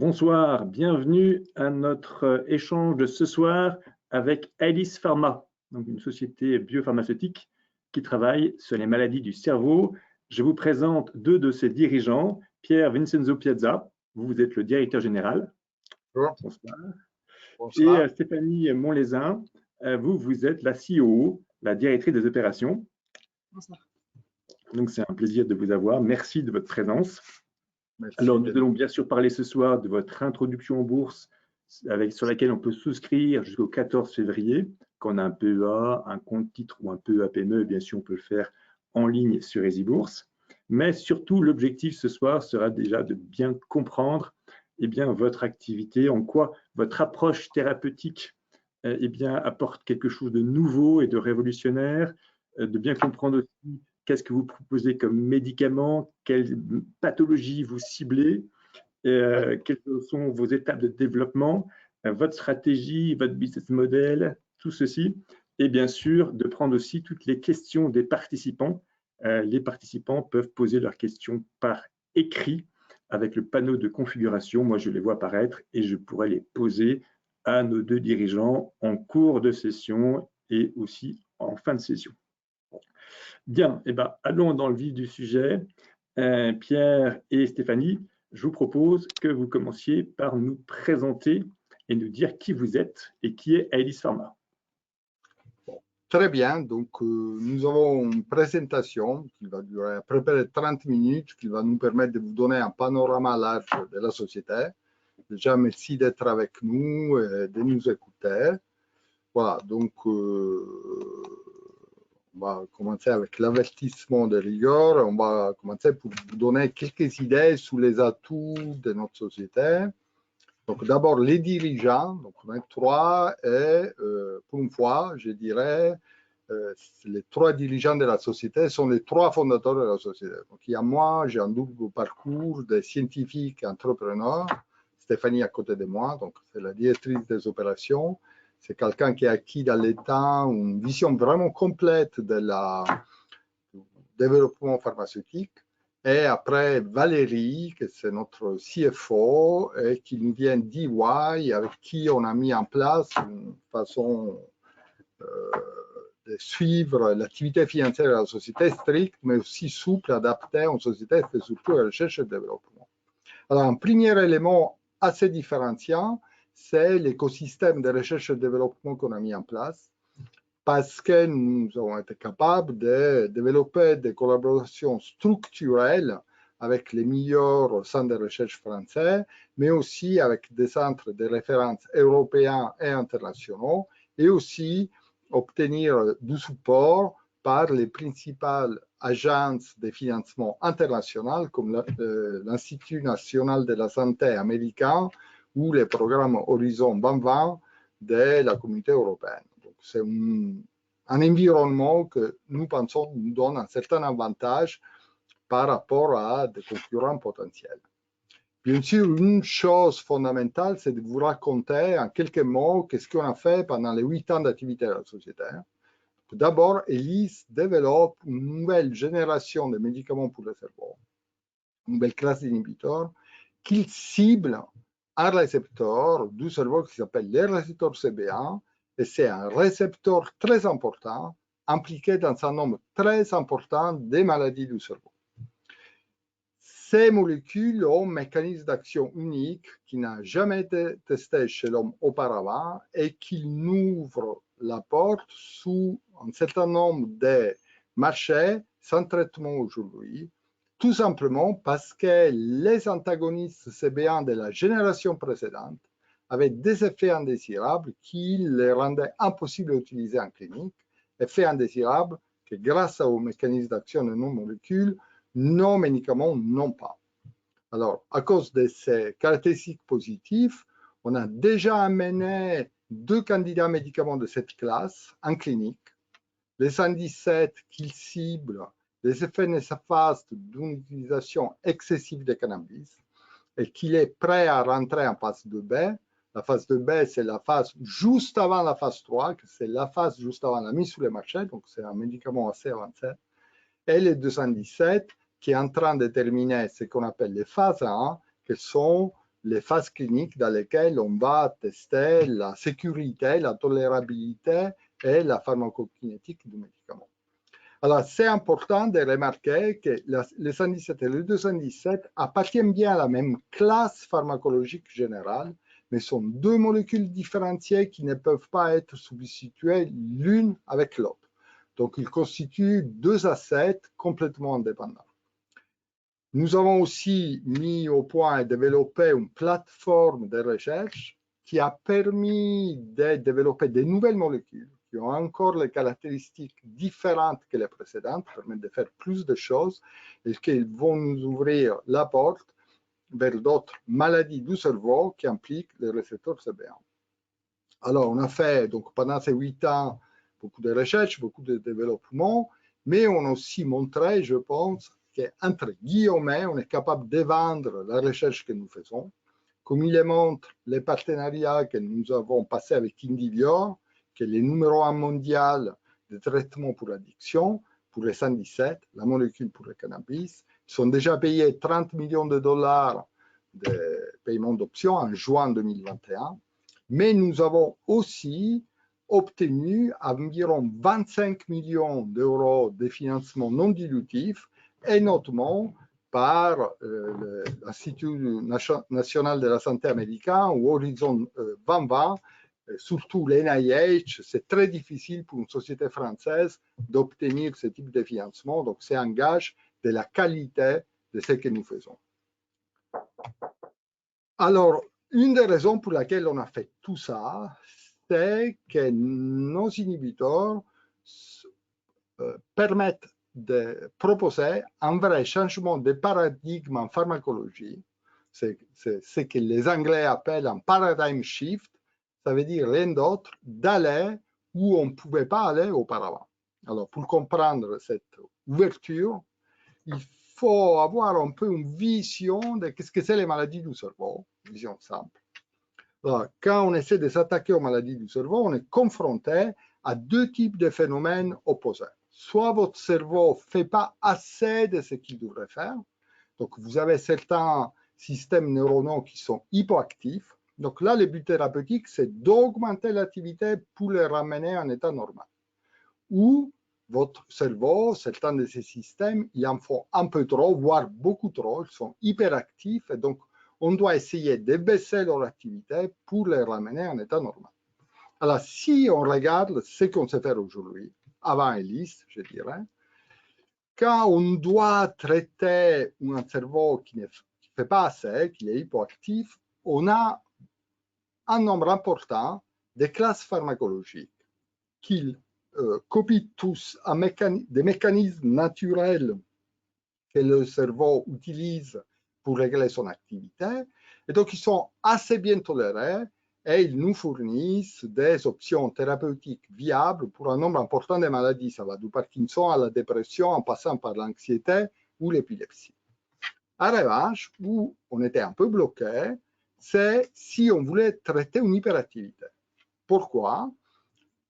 Bonsoir, bienvenue à notre échange de ce soir avec Aelis Pharma, donc une société biopharmaceutique qui travaille sur les maladies du cerveau. Je vous présente deux de ses dirigeants, Pierre Vincenzo Piazza, vous êtes le directeur général. Bonsoir. Bonsoir. Et Stéphanie Montlezin, vous êtes la CEO, la directrice des opérations. Bonsoir. Donc c'est un plaisir de vous avoir. Merci de votre présence. Merci. Alors, nous allons bien sûr parler ce soir de votre introduction en bourse sur laquelle on peut souscrire jusqu'au 14 février. Quand on a un PEA, un compte titre ou un PEA PME, bien sûr, on peut le faire en ligne sur EasyBourse. Mais surtout, l'objectif ce soir sera déjà de bien comprendre votre activité, en quoi votre approche thérapeutique apporte quelque chose de nouveau et de révolutionnaire, de bien comprendre aussi qu'est-ce que vous proposez comme médicaments, quelles pathologies vous ciblez, quelles sont vos étapes de développement, votre stratégie, votre business model, tout ceci. Et bien sûr, de prendre aussi toutes les questions des participants. Les participants peuvent poser leurs questions par écrit avec le panneau de configuration. Moi, je les vois apparaître et je pourrais les poser à nos deux dirigeants en cours de session et aussi en fin de session. Bien, allons dans le vif du sujet. Pierre et Stéphanie, je vous propose que vous commenciez par nous présenter et nous dire qui vous êtes et qui est Aelis Pharma. Très bien, donc nous avons une présentation qui va durer à peu près 30 minutes, qui va nous permettre de vous donner un panorama large de la société. Déjà, merci d'être avec nous et de nous écouter. Voilà, donc on va commencer avec l'avertissement de rigueur. On va commencer pour vous donner quelques idées sur les atouts de notre société. Donc d'abord les dirigeants, donc on est trois et pour une fois, je dirais, les trois dirigeants de la société sont les trois fondateurs de la société. Donc il y a moi, j'ai un double parcours de scientifique et entrepreneur. Stéphanie à côté de moi, donc c'est la directrice des opérations. C'est quelqu'un qui a acquis dans le temps une vision vraiment complète du développement pharmaceutique. Et après, Valérie, que c'est notre CFO, et qui nous vient d'EY, avec qui on a mis en place une façon de suivre l'activité financière de la société stricte, mais aussi souple, adaptée à une société qui fait surtout la recherche et le développement. Alors, un premier élément assez différenciant, c'est l'écosystème de recherche et de développement qu'on a mis en place, parce que nous avons été capables de développer des collaborations structurelles avec les meilleurs centres de recherche français, mais aussi avec des centres de référence européens et internationaux, et aussi obtenir du support par les principales agences de financement internationales comme l'Institut national de la santé américain ou les programmes Horizon 2020 de la communauté européenne. C'est un environnement que nous pensons nous donne un certain avantage par rapport à des concurrents potentiels. Bien sûr, une chose fondamentale, c'est de vous raconter en quelques mots qu'est-ce qu'on a fait pendant les 8 ans d'activité de la société. D'abord, Aelis développe une nouvelle génération de médicaments pour le cerveau, une nouvelle classe d'inhibiteurs qui cible un récepteur du cerveau qui s'appelle le récepteur CB1, et c'est un récepteur très important, impliqué dans un nombre très important de maladies du cerveau. Ces molécules ont un mécanisme d'action unique qui n'a jamais été testé chez l'homme auparavant et qui nous ouvre la porte sous un certain nombre de marchés sans traitement aujourd'hui, tout simplement parce que les antagonistes CB1 de la génération précédente avaient des effets indésirables qui les rendaient impossibles à utiliser en clinique, effets indésirables que grâce au mécanisme d'action de nos molécules, nos médicaments n'ont pas. Alors, à cause de ces caractéristiques positives, on a déjà amené 2 candidats médicaments de cette classe en clinique. Les 117 qui ciblent les effets néfastes d'une utilisation excessive de cannabis et qu'il est prêt à rentrer en phase 2B. La phase 2B, c'est la phase juste avant la phase 3, c'est la phase juste avant la mise sur le marché, donc c'est un médicament assez avancé. Et les 217 qui est en train de terminer ce qu'on appelle les phases 1, qui sont les phases cliniques dans lesquelles on va tester la sécurité, la tolérabilité et la pharmacokinétique du médicament. Alors, c'est important de remarquer que le 117 et le 217 appartiennent bien à la même classe pharmacologique générale, mais sont deux molécules différenciées qui ne peuvent pas être substituées l'une avec l'autre. Donc, ils constituent deux assets complètement indépendants. Nous avons aussi mis au point et développé une plateforme de recherche qui a permis de développer de nouvelles molécules qui ont encore les caractéristiques différentes que les précédentes, permettent de faire plus de choses et qui vont nous ouvrir la porte vers d'autres maladies du cerveau qui impliquent les récepteurs CB1. Alors, on a fait donc pendant ces 8 ans beaucoup de recherches, beaucoup de développement, mais on a aussi montré, je pense, qu'entre guillemets, on est capable de vendre la recherche que nous faisons, comme il le montre les partenariats que nous avons passés avec Indivior, qui est le numéro 1 mondial de traitement pour l'addiction, pour les 117, la molécule pour le cannabis. Ils sont déjà payés 30 millions de dollars de paiement d'options en juin 2021. Mais nous avons aussi obtenu environ 25 millions d'euros de financement non dilutif, et notamment par l'Institut national de la santé américain ou Horizon 2020, surtout l'NIH. C'est très difficile pour une société française d'obtenir ce type de financement, donc c'est un gage de la qualité de ce que nous faisons. Alors, une des raisons pour laquelle on a fait tout ça, c'est que nos inhibiteurs permettent de proposer un vrai changement de paradigme en pharmacologie. C'est ce que les Anglais appellent un paradigm shift. Ça veut dire rien d'autre d'aller où on ne pouvait pas aller auparavant. Alors, pour comprendre cette ouverture, il faut avoir un peu une vision de ce que c'est les maladies du cerveau, une vision simple. Alors, quand on essaie de s'attaquer aux maladies du cerveau, on est confronté à deux types de phénomènes opposés. Soit votre cerveau ne fait pas assez de ce qu'il devrait faire, donc vous avez certains systèmes neuronaux qui sont hypoactifs. Donc là, le but thérapeutique, c'est d'augmenter l'activité pour les ramener en état normal. Ou votre cerveau, certains de ces systèmes, ils en font un peu trop, voire beaucoup trop, ils sont hyperactifs, et donc on doit essayer de baisser leur activité pour les ramener en état normal. Alors, si on regarde ce qu'on sait faire aujourd'hui, avant Elise, je dirais, quand on doit traiter un cerveau qui ne fait pas assez, qui est hypoactif, on a un nombre important de classes pharmacologiques qui copient tous des mécanismes naturels que le cerveau utilise pour régler son activité. Et donc, ils sont assez bien tolérés et ils nous fournissent des options thérapeutiques viables pour un nombre important de maladies. Ça va du Parkinson à la dépression en passant par l'anxiété ou l'épilepsie. En revanche, où on était un peu bloqué, c'est si on voulait traiter une hyperactivité. Pourquoi?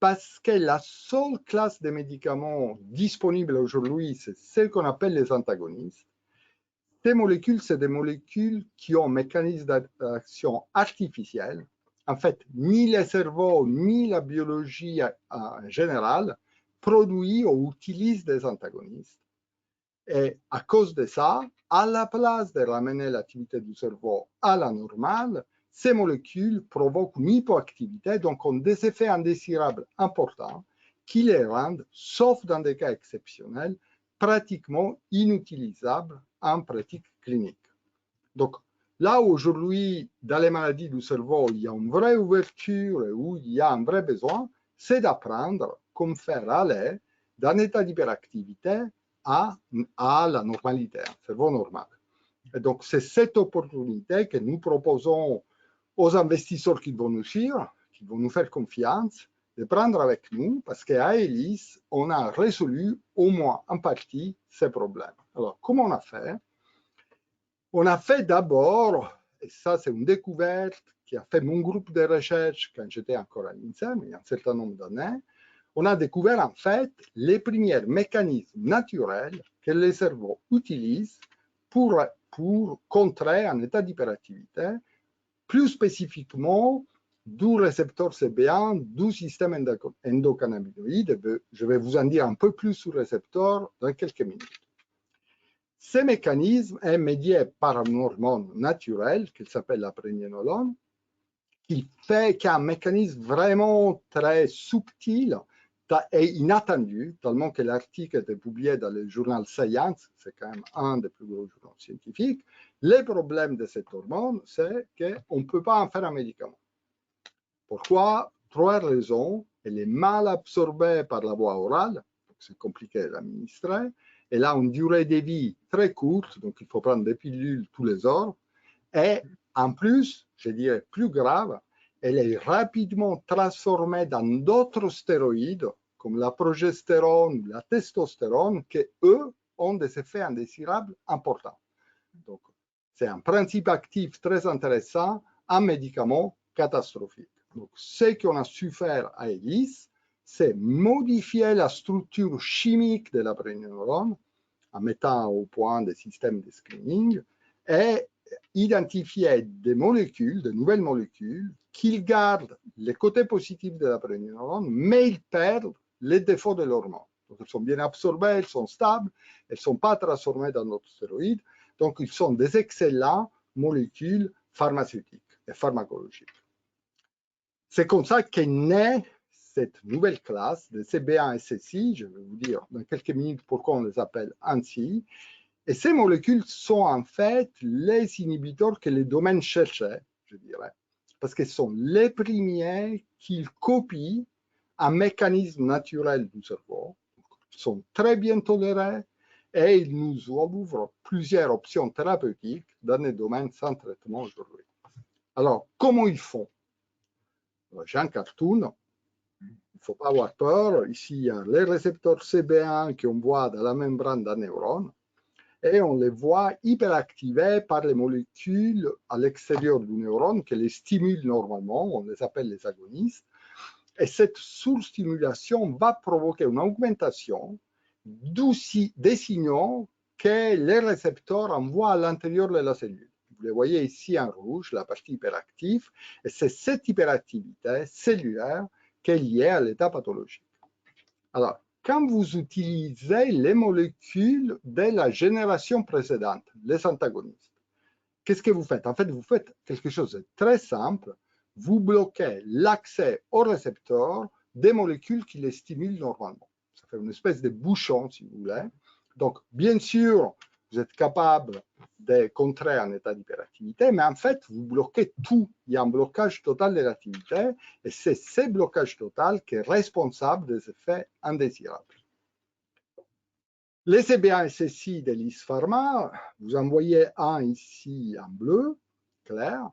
Parce que la seule classe de médicaments disponible aujourd'hui, c'est celle qu'on appelle les antagonistes. Ces molécules, c'est des molécules qui ont un mécanisme d'action artificiel. En fait, ni le cerveau, ni la biologie en général produit ou utilise des antagonistes. Et à cause de ça, à la place de ramener l'activité du cerveau à la normale, ces molécules provoquent une hypoactivité, donc ont des effets indésirables importants qui les rendent, sauf dans des cas exceptionnels, pratiquement inutilisables en pratique clinique. Donc là, aujourd'hui, dans les maladies du cerveau, il y a une vraie ouverture et où il y a un vrai besoin, c'est d'apprendre comment faire aller d'un état d'hyperactivité à la normalité, un cerveau normal. Et donc, c'est cette opportunité que nous proposons aux investisseurs qui vont nous suivre, qui vont nous faire confiance, de prendre avec nous, parce qu'à Elis, on a résolu au moins en partie ces problèmes. Alors, comment on a fait? On a fait d'abord, et ça c'est une découverte qui a fait mon groupe de recherche quand j'étais encore à l'INSERM, il y a un certain nombre d'années, on a découvert en fait les premiers mécanismes naturels que les cerveaux utilisent pour contrer un état d'hyperactivité plus spécifiquement du récepteur CB1, du système endocannabinoïde. Je vais vous en dire un peu plus sur le récepteur dans quelques minutes. Ce mécanisme est médié par une hormone naturelle qui s'appelle la prégnénolone, qui a un mécanisme vraiment très subtil et inattendu, tellement que l'article a été publié dans le journal Science, c'est quand même un des plus gros journaux scientifiques. Le problème de cette hormone, c'est qu'on ne peut pas en faire un médicament. Pourquoi? Trois raisons. Elle est mal absorbée par la voie orale, c'est compliqué à administrer. Elle a une durée de vie très courte, donc il faut prendre des pilules tous les heures. Et en plus, je dirais plus grave, elle est rapidement transformée dans d'autres stéroïdes, comme la progestérone ou la testostérone, qui, eux, ont des effets indésirables importants. Donc, c'est un principe actif très intéressant, un médicament catastrophique. Donc, ce qu'on a su faire à ELIS, c'est modifier la structure chimique de la prégnénolone en mettant au point des systèmes de screening et identifier des molécules, de nouvelles molécules, qui gardent les côtés positifs de la prégnénolone, mais ils perdent les défauts de l'hormone. Donc, elles sont bien absorbées, elles sont stables, elles ne sont pas transformées dans d'autres stéroïdes. Donc, ils sont des excellents molécules pharmaceutiques et pharmacologiques. C'est comme ça qu'est née cette nouvelle classe de CB1 et CCI. Je vais vous dire dans quelques minutes pourquoi on les appelle ainsi. Et ces molécules sont en fait les inhibiteurs que les domaines cherchaient, je dirais, parce qu'elles sont les premiers qui copient un mécanisme naturel du cerveau. Ils sont très bien tolérés et ils nous ouvrent plusieurs options thérapeutiques dans les domaines sans traitement aujourd'hui. Alors, comment ils font? J'ai un cartoon. Il ne faut pas avoir peur. Ici, il y a les récepteurs CB1 qu'on voit dans la membrane d'un neurone et on les voit hyperactivés par les molécules à l'extérieur du neurone qui les stimulent normalement. On les appelle les agonistes. Et cette surstimulation va provoquer une augmentation des signaux que les récepteurs envoient à l'intérieur de la cellule. Vous les voyez ici en rouge, la partie hyperactive, et c'est cette hyperactivité cellulaire qui est liée à l'état pathologique. Alors, quand vous utilisez les molécules de la génération précédente, les antagonistes, qu'est-ce que vous faites? En fait, vous faites quelque chose de très simple. Vous bloquez l'accès au récepteur des molécules qui les stimulent normalement. Ça fait une espèce de bouchon, si vous voulez. Donc, bien sûr, vous êtes capable de contrer un état d'hyperactivité, mais en fait, vous bloquez tout. Il y a un blocage total de l'activité, et c'est ce blocage total qui est responsable des effets indésirables. Les CB1 et CCI d'Elis Pharma, vous en voyez un ici en bleu, clair.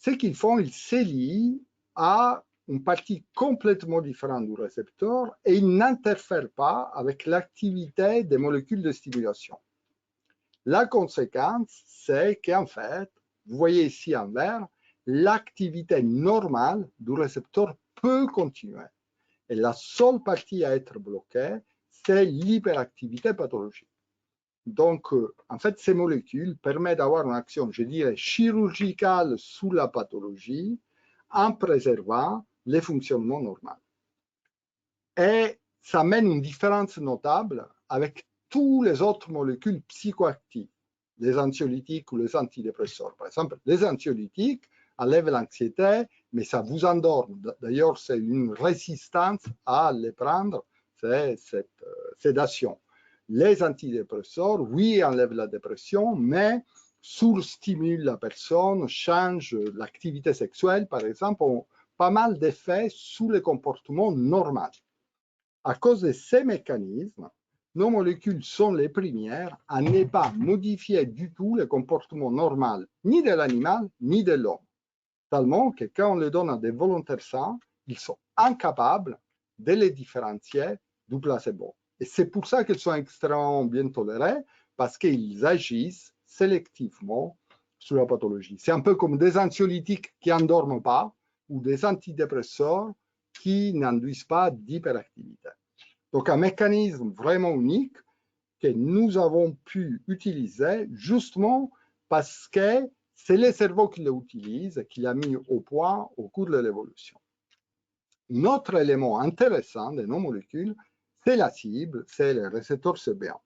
Ce qu'ils font, ils s'élient à une partie complètement différente du récepteur et ils n'interfèrent pas avec l'activité des molécules de stimulation. La conséquence, c'est qu'en fait, vous voyez ici en vert, l'activité normale du récepteur peut continuer. Et la seule partie à être bloquée, c'est l'hyperactivité pathologique. Donc, en fait, ces molécules permettent d'avoir une action, je dirais, chirurgicale sous la pathologie en préservant les fonctionnements normaux. Et ça mène une différence notable avec toutes les autres molécules psychoactives, les anxiolytiques ou les antidépresseurs. Par exemple, les anxiolytiques enlèvent l'anxiété, mais ça vous endorme. D'ailleurs, c'est une résistance à les prendre, c'est cette sédation. Les antidépresseurs, oui, enlèvent la dépression, mais surstimulent la personne, changent l'activité sexuelle, par exemple, ont pas mal d'effets sur les comportements normaux. À cause de ces mécanismes, nos molécules sont les premières à ne pas modifier du tout le comportement normal, ni de l'animal, ni de l'homme. Tellement que quand on les donne à des volontaires sains, ils sont incapables de les différencier du placebo. Et c'est pour ça qu'ils sont extrêmement bien tolérés, parce qu'ils agissent sélectivement sur la pathologie. C'est un peu comme des anxiolytiques qui n'endorment pas, ou des antidépresseurs qui n'induisent pas d'hyperactivité. Donc, un mécanisme vraiment unique que nous avons pu utiliser justement parce que c'est le cerveau qui l'utilise, qui l'a mis au point au cours de l'évolution. Un autre élément intéressant de nos molécules, c'est la cible, c'est le récepteur CB1.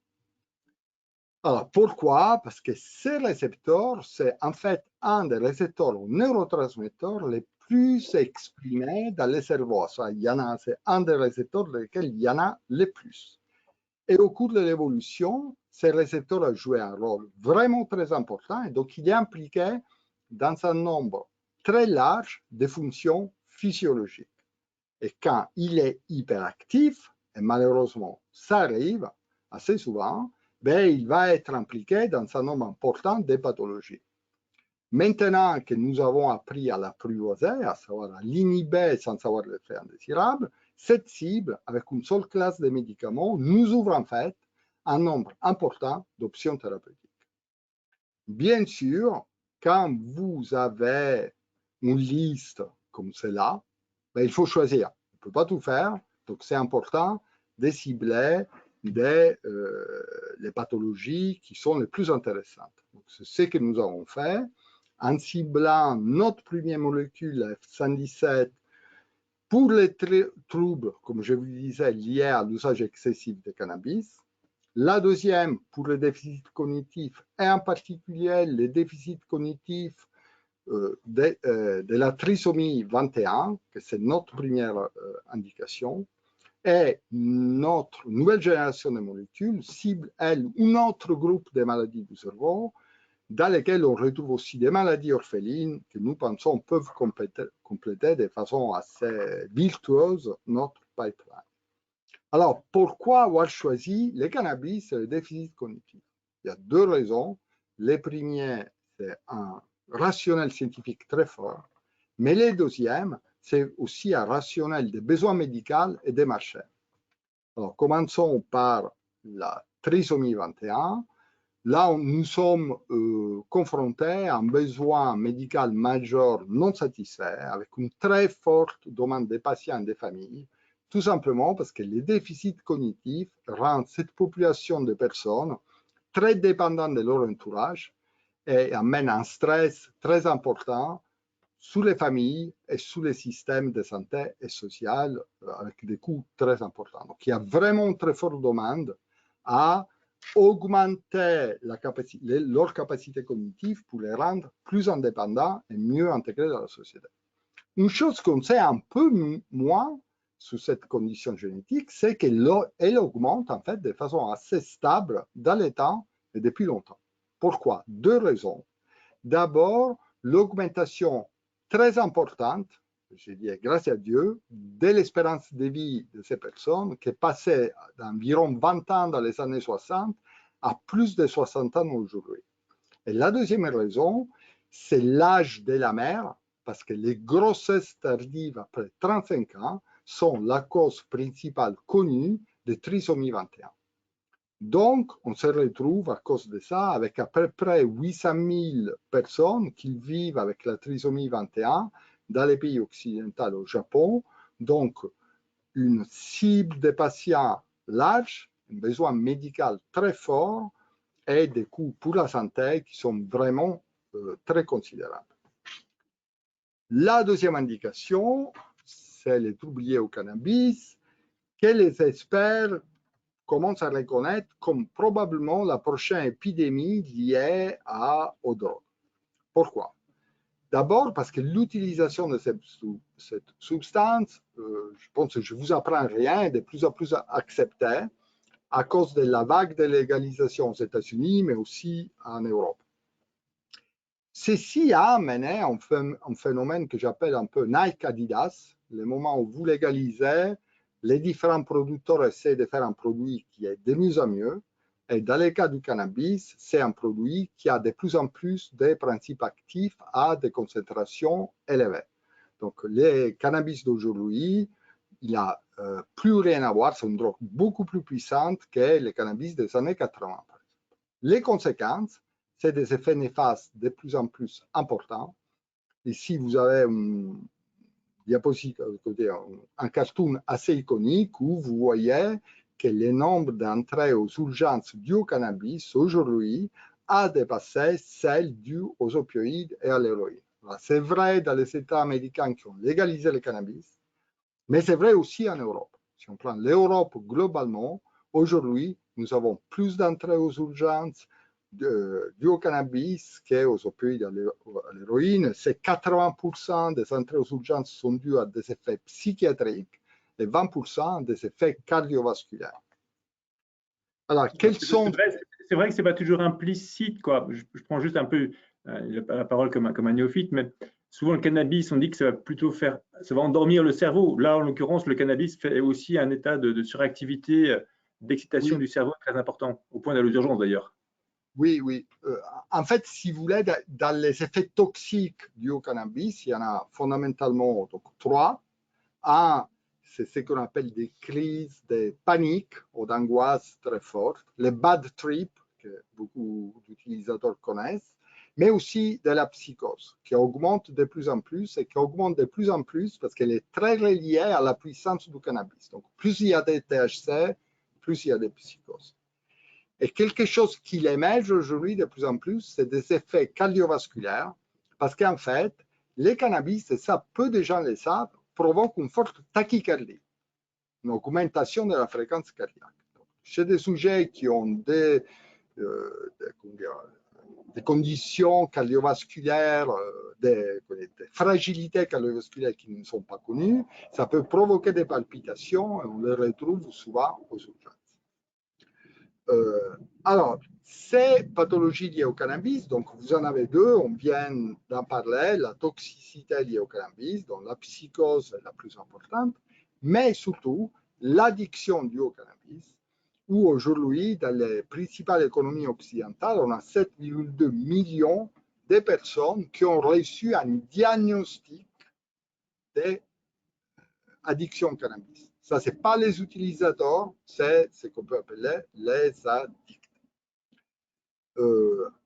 Alors, pourquoi? Parce que ce récepteur, c'est en fait un des récepteurs ou neurotransmetteurs les plus exprimés dans le cerveau. C'est un des récepteurs dans lesquels il y en a le plus. Et au cours de l'évolution, ce récepteur a joué un rôle vraiment très important et donc il est impliqué dans un nombre très large de fonctions physiologiques. Et quand il est hyperactif, et malheureusement ça arrive assez souvent, ben, il va être impliqué dans un nombre important de pathologies. Maintenant que nous avons appris à l'apprivoiser, à savoir à l'inhiber sans avoir l'effet indésirable, cette cible, avec une seule classe de médicaments, nous ouvre en fait un nombre important d'options thérapeutiques. Bien sûr, quand vous avez une liste comme celle-là, ben, il faut choisir. On ne peut pas tout faire, donc c'est important de cibler les pathologies qui sont les plus intéressantes. C'est ce que nous avons fait en ciblant notre première molécule F117 pour les troubles, comme je vous disais, liés à l'usage excessif de cannabis. La deuxième pour les déficits cognitifs et en particulier les déficits cognitifs de la trisomie 21, que c'est notre première indication. Et notre nouvelle génération de molécules cible, elle, un autre groupe de maladies du cerveau dans lesquelles on retrouve aussi des maladies orphelines que nous pensons peuvent compléter de façon assez virtueuse notre pipeline. Alors, pourquoi avoir choisi le cannabis et le déficit cognitif? Il y a deux raisons. Le premier, c'est un rationnel scientifique très fort, mais le deuxième, c'est aussi un rationnel des besoins médicaux et des marchés. Alors, commençons par la trisomie 21. Là, nous sommes confrontés à un besoin médical majeur non satisfait, avec une très forte demande des patients et des familles, tout simplement parce que les déficits cognitifs rendent cette population de personnes très dépendantes de leur entourage et amènent un stress très important sur les familles et sur les systèmes de santé et social avec des coûts très importants. Donc, il y a vraiment une très forte demande à augmenter leur capacité cognitive pour les rendre plus indépendants et mieux intégrés dans la société. Une chose qu'on sait un peu moins sous cette condition génétique, c'est qu'elle augmente en fait de façon assez stable dans le temps et depuis longtemps. Pourquoi? Deux raisons. D'abord, l'augmentation très importante, je dis grâce à Dieu, de l'espérance de vie de ces personnes qui est passée d'environ 20 ans dans les années 60 à plus de 60 ans aujourd'hui. Et la deuxième raison, c'est l'âge de la mère, parce que les grossesses tardives après 35 ans sont la cause principale connue de trisomie 21. Donc, on se retrouve à cause de ça avec à peu près 800 000 personnes qui vivent avec la trisomie 21 dans les pays occidentaux au Japon. Donc, une cible de patients large, un besoin médical très fort et des coûts pour la santé qui sont vraiment très considérables. La deuxième indication, c'est les troubles liés au cannabis, que les experts commencent à reconnaître comme probablement la prochaine épidémie liée aux drogues. Pourquoi? D'abord parce que l'utilisation de cette substance, je pense que je ne vous apprends rien, est de plus en plus acceptée à cause de la vague de légalisation aux États-Unis, mais aussi en Europe. Ceci a amené un phénomène que j'appelle un peu Nike-Adidas, le moment où vous légalisez, les différents producteurs essaient de faire un produit qui est de mieux en mieux. Et dans le cas du cannabis, c'est un produit qui a de plus en plus de principes actifs à des concentrations élevées. Donc, le cannabis d'aujourd'hui, il n'y a plus rien à voir, c'est une drogue beaucoup plus puissante que le cannabis des années 80. Les conséquences, c'est des effets néfastes de plus en plus importants. Ici, vous avez une diapositive, un cartoon assez iconique où vous voyez que le nombre d'entrées aux urgences dues au cannabis aujourd'hui a dépassé celle due aux opioïdes et à l'héroïne. C'est vrai dans les États américains qui ont légalisé le cannabis, mais c'est vrai aussi en Europe. Si on prend l'Europe globalement, aujourd'hui, nous avons plus d'entrées aux urgences dues au cannabis qu'aux opioïdes et à l'héroïne. C'est 80% des entrées aux urgences sont dues à des effets psychiatriques et 20% des effets cardiovasculaires. Alors, quels sont... C'est vrai que ce n'est pas toujours implicite, quoi. Je prends juste un peu la parole comme un néophyte, mais souvent le cannabis, on dit que ça va plutôt faire, ça va endormir le cerveau. Là, en l'occurrence, le cannabis fait aussi un état de suractivité, d'excitation du cerveau très important, au point d'aller aux urgences d'ailleurs. Oui, oui. En fait, si vous voulez, dans les effets toxiques du cannabis, il y en a fondamentalement donc, 3. Un, c'est ce qu'on appelle des crises de panique ou d'angoisse très fortes, les bad trips que beaucoup d'utilisateurs connaissent, mais aussi de la psychose qui augmente de plus en plus et qui augmente de plus en plus parce qu'elle est très reliée à la puissance du cannabis. Donc, plus il y a des THC, plus il y a des psychoses. Et quelque chose qui émerge aujourd'hui de plus en plus, c'est des effets cardiovasculaires, parce qu'en fait, les cannabis, et ça peu de gens le savent, provoquent une forte tachycardie, une augmentation de la fréquence cardiaque. Donc, chez des sujets qui ont des conditions cardiovasculaires, des fragilités cardiovasculaires qui ne sont pas connues, ça peut provoquer des palpitations et on les retrouve souvent aux urgences. Alors, ces pathologies liées au cannabis, donc vous en avez deux, on vient d'en parler, la toxicité liée au cannabis, dont la psychose est la plus importante, mais surtout l'addiction due au cannabis, où aujourd'hui, dans les principales économies occidentales, on a 7,2 millions de personnes qui ont reçu un diagnostic d'addiction au cannabis. Ça, ce n'est pas les utilisateurs, c'est ce qu'on peut appeler les addicts.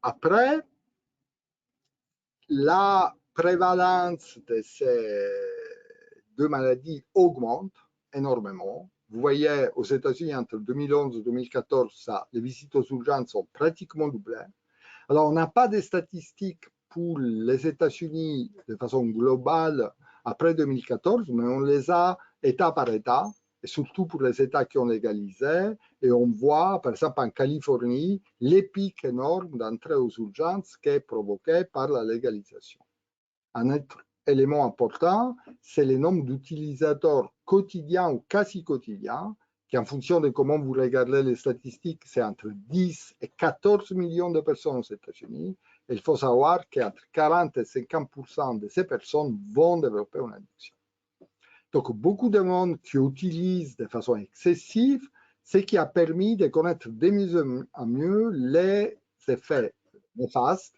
Après, la prévalence de ces deux maladies augmente énormément. Vous voyez, aux États-Unis, entre 2011 et 2014, les visites aux urgences sont pratiquement doublées. Alors, on n'a pas de statistiques pour les États-Unis de façon globale après 2014, mais on les a État par État, et surtout pour les États qui ont légalisé. Et on voit, par exemple, en Californie, les pics énormes d'entrée aux urgences qui est provoqué par la légalisation. Un autre élément important, c'est le nombre d'utilisateurs quotidiens ou quasi quotidiens, qui en fonction de comment vous regardez les statistiques, c'est entre 10 et 14 millions de personnes aux États-Unis. Et il faut savoir qu'entre 40 et 50% de ces personnes vont développer une addiction. Donc, beaucoup de monde qui utilise de façon excessive, ce qui a permis de connaître de mieux en mieux les effets néfastes,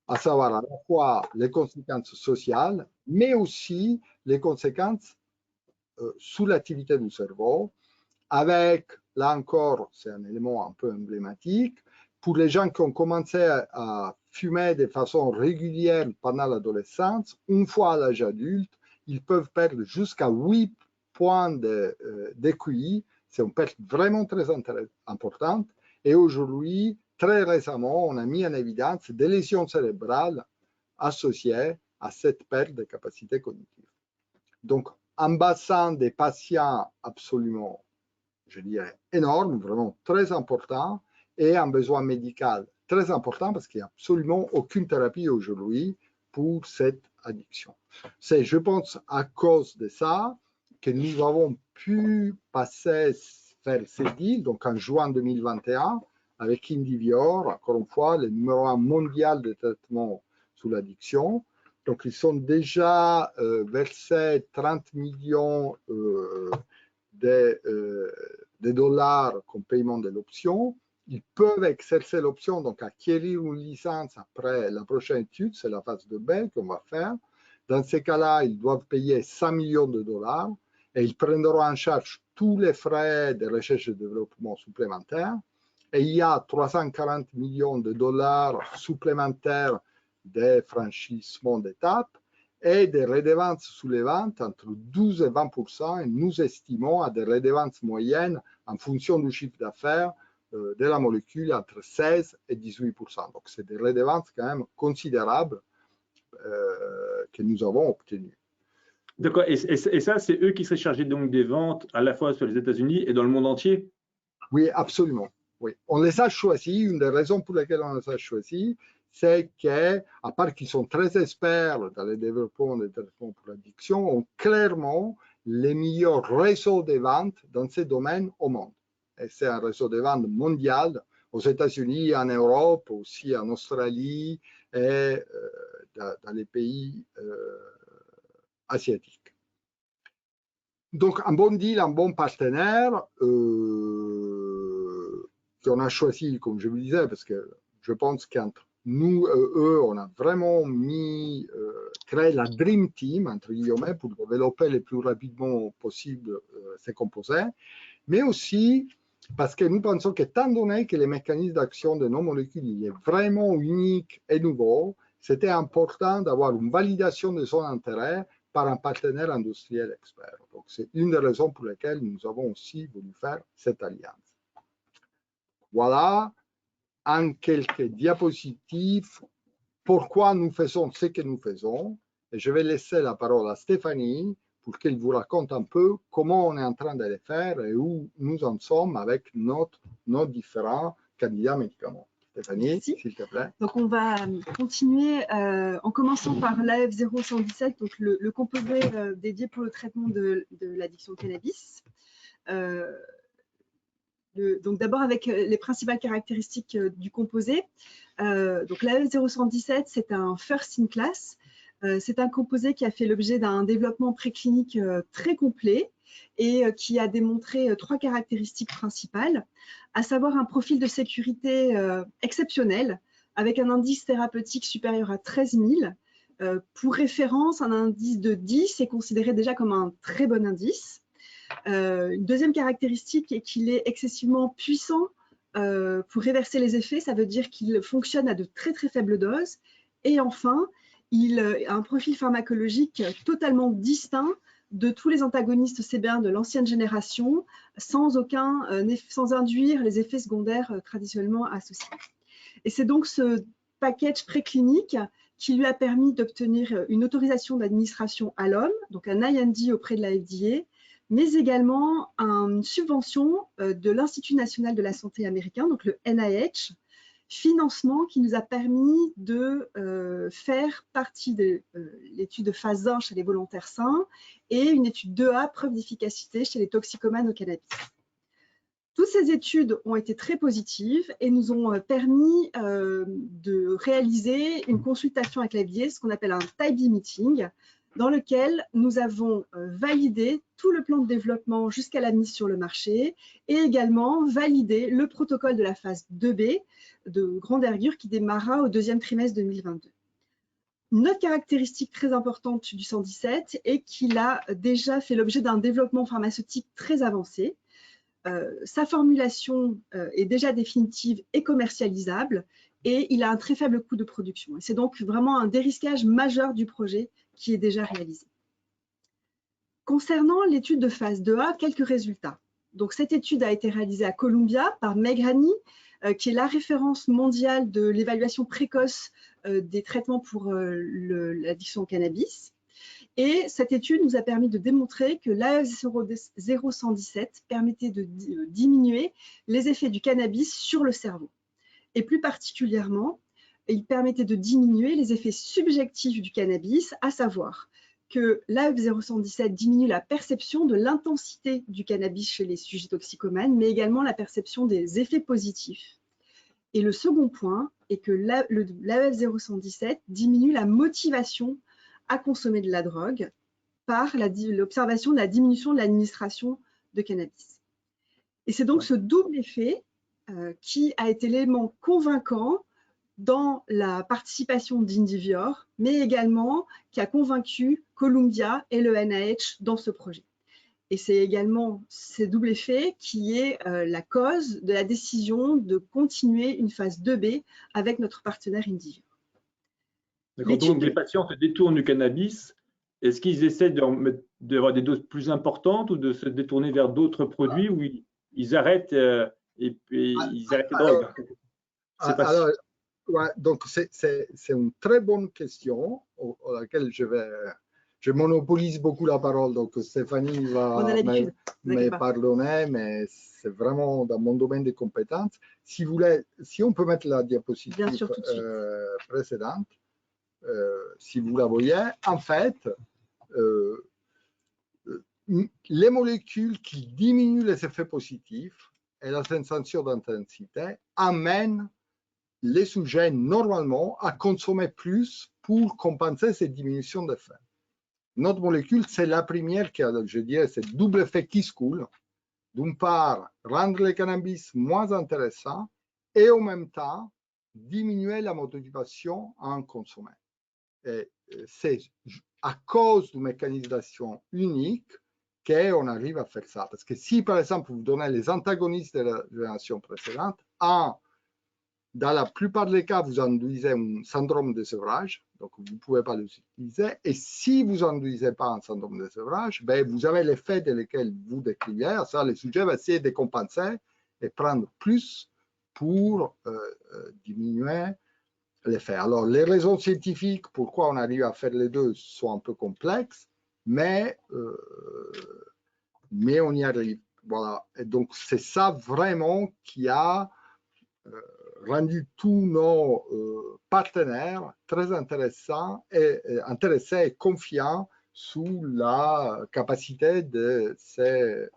à savoir à la fois les conséquences sociales, mais aussi les conséquences sous l'activité du cerveau, avec, là encore, c'est un élément un peu emblématique, pour les gens qui ont commencé à fumer de façon régulière pendant l'adolescence, une fois à l'âge adulte, ils peuvent perdre jusqu'à 8 points de QI. C'est une perte vraiment très importante. Et aujourd'hui, très récemment, on a mis en évidence des lésions cérébrales associées à cette perte de capacité cognitive. Donc, un bassin des patients absolument, je dirais, énorme, vraiment très important, et un besoin médical très important parce qu'il n'y a absolument aucune thérapie aujourd'hui pour cette addiction. C'est, je pense, à cause de ça que nous avons pu faire ces deals, donc en juin 2021, avec Indivior, encore une fois, le numéro 1 mondial de traitement sous l'addiction. Donc, ils sont déjà versés 30 millions de dollars comme paiement de l'option. Ils peuvent exercer l'option, donc acquérir une licence après la prochaine étude, c'est la phase de B qu'on va faire. Dans ces cas-là, ils doivent payer 100 millions de dollars et ils prendront en charge tous les frais de recherche et de développement supplémentaires. Et il y a 340 millions de dollars supplémentaires de franchissement d'étapes et des redevances sous les ventes entre 12 et 20%. Et nous estimons à des redevances moyennes en fonction du chiffre d'affaires de la molécule entre 16 et 18%. Donc, c'est des redevances quand même considérables que nous avons obtenues. D'accord. Et ça, c'est eux qui seraient chargés donc des ventes à la fois sur les États-Unis et dans le monde entier? Oui, absolument. Oui. On les a choisis. Une des raisons pour lesquelles on les a choisis, c'est qu'à part qu'ils sont très experts dans le développement des traitements pour l'addiction, ont clairement les meilleurs réseaux de ventes dans ces domaines au monde. Et c'est un réseau de ventes mondial aux États-Unis, en Europe, aussi en Australie et dans les pays asiatiques. Donc, un bon deal, un bon partenaire qu'on a choisi, comme je vous disais, parce que je pense qu'entre nous et eux, on a vraiment créé la Dream Team, entre guillemets, pour développer le plus rapidement possible ces composés, mais aussi parce que nous pensons qu'étant donné que les mécanismes d'action de nos molécules il est vraiment unique et nouveau, c'était important d'avoir une validation de son intérêt par un partenaire industriel expert. Donc, c'est une des raisons pour lesquelles nous avons aussi voulu faire cette alliance. Voilà, en quelques diapositives, pourquoi nous faisons ce que nous faisons. Et je vais laisser la parole à Stéphanie pour qu'elle vous raconte un peu comment on est en train de le faire et où nous en sommes avec nos différents candidats médicaments. Stéphanie, s'il te plaît. Donc, on va continuer en commençant par l'AF0117, donc le composé dédié pour le traitement de l'addiction au cannabis. Donc, d'abord avec les principales caractéristiques du composé. Donc, l'AF0117, c'est un first in class. C'est un composé qui a fait l'objet d'un développement préclinique très complet et qui a démontré 3 caractéristiques principales, à savoir un profil de sécurité exceptionnel, avec un indice thérapeutique supérieur à 13 000. Pour référence, un indice de 10 est considéré déjà comme un très bon indice. Une deuxième caractéristique est qu'il est excessivement puissant pour réverser les effets, ça veut dire qu'il fonctionne à de très très faibles doses. Et enfin, il a un profil pharmacologique totalement distinct de tous les antagonistes CB1 de l'ancienne génération, sans induire les effets secondaires traditionnellement associés. Et c'est donc ce package préclinique qui lui a permis d'obtenir une autorisation d'administration à l'homme, donc un IND auprès de la FDA, mais également une subvention de l'Institut national de la santé américain, donc le NIH, financement qui nous a permis de faire partie de l'étude de phase 1 chez les volontaires sains et une étude 2A, preuve d'efficacité chez les toxicomanes au cannabis. Toutes ces études ont été très positives et nous ont permis de réaliser une consultation avec la FDA, ce qu'on appelle un Type B meeting, dans lequel nous avons validé tout le plan de développement jusqu'à la mise sur le marché et également validé le protocole de la phase 2B de grande envergure qui démarra au 2e trimestre 2022. Une autre caractéristique très importante du 117 est qu'il a déjà fait l'objet d'un développement pharmaceutique très avancé. Sa formulation est déjà définitive et commercialisable et il a un très faible coût de production. C'est donc vraiment un dérisquage majeur du projet qui est déjà réalisé. Concernant l'étude de phase 2A, quelques résultats. Donc, cette étude a été réalisée à Columbia par Meg Rani, qui est la référence mondiale de l'évaluation précoce des traitements pour l'addiction au cannabis. Et cette étude nous a permis de démontrer que l'AF0117 permettait de diminuer les effets du cannabis sur le cerveau. Et plus particulièrement, il permettait de diminuer les effets subjectifs du cannabis, à savoir que l'AF0117 diminue la perception de l'intensité du cannabis chez les sujets toxicomanes, mais également la perception des effets positifs. Et le second point est que l'AF0117 diminue la motivation à consommer de la drogue par l'observation de la diminution de l'administration de cannabis. Et c'est donc ce double effet qui a été l'élément convaincant dans la participation d'Indivior, mais également qui a convaincu Columbia et le NIH dans ce projet. Et c'est également ce double effet qui est la cause de la décision de continuer une phase 2B avec notre partenaire Indivior. D'accord, donc les patients se détournent du cannabis. Est-ce qu'ils essaient d'avoir des doses plus importantes ou de se détourner vers d'autres produits où ils arrêtent et puis ils arrêtent les drogues. Alors, ouais, donc c'est une très bonne question à laquelle je monopolise beaucoup la parole, donc Stéphanie va me pardonner, mais c'est vraiment dans mon domaine de compétences. Si vous voulez, si on peut mettre la diapositive précédente, si vous la voyez, en fait, les molécules qui diminuent les effets positifs et la sensation d'intensité amènent les sujets normalement à consommer plus pour compenser cette diminution d'effet. Notre molécule, c'est la première qui a, je dirais, ce double effet qui se coule. D'une part, rendre le cannabis moins intéressant et en même temps, diminuer la motivation à en consommer. C'est à cause du mécanisme d'action unique qu'on arrive à faire ça. Parce que si, par exemple, vous donnez les antagonistes de la génération précédente, dans la plupart des cas, vous induisez un syndrome de sevrage, donc vous ne pouvez pas l'utiliser. Et si vous n'induisez pas un syndrome de sevrage, ben, vous avez l'effet de lequel vous décriviez. Ça, le sujet va essayer de compenser et prendre plus pour diminuer l'effet. Alors, les raisons scientifiques, pourquoi on arrive à faire les deux, sont un peu complexes, mais on y arrive. Voilà. Et donc, c'est ça vraiment qui a rendu tous nos partenaires très intéressants intéressés et confiants sous la capacité de ces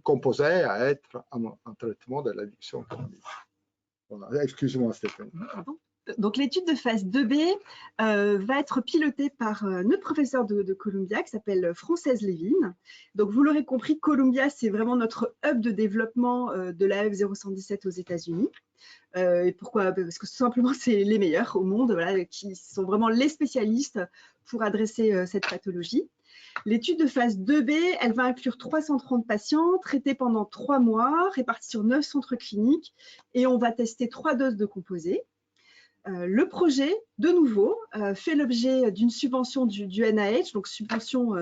composés à être un traitement de l'addiction. Voilà. Excusez-moi, Stéphane. Donc, l'étude de phase 2B va être pilotée par notre professeur de Columbia qui s'appelle Frances Levin. Donc, vous l'aurez compris, Columbia, c'est vraiment notre hub de développement de l'AF 0117 aux États-Unis. Et pourquoi? Parce que tout simplement, c'est les meilleurs au monde, voilà, qui sont vraiment les spécialistes pour adresser cette pathologie. L'étude de phase 2B, elle va inclure 330 patients traités pendant 3 mois, répartis sur 9 centres cliniques, et on va tester 3 doses de composés. Le projet, de nouveau, fait l'objet d'une subvention du NIH, donc subvention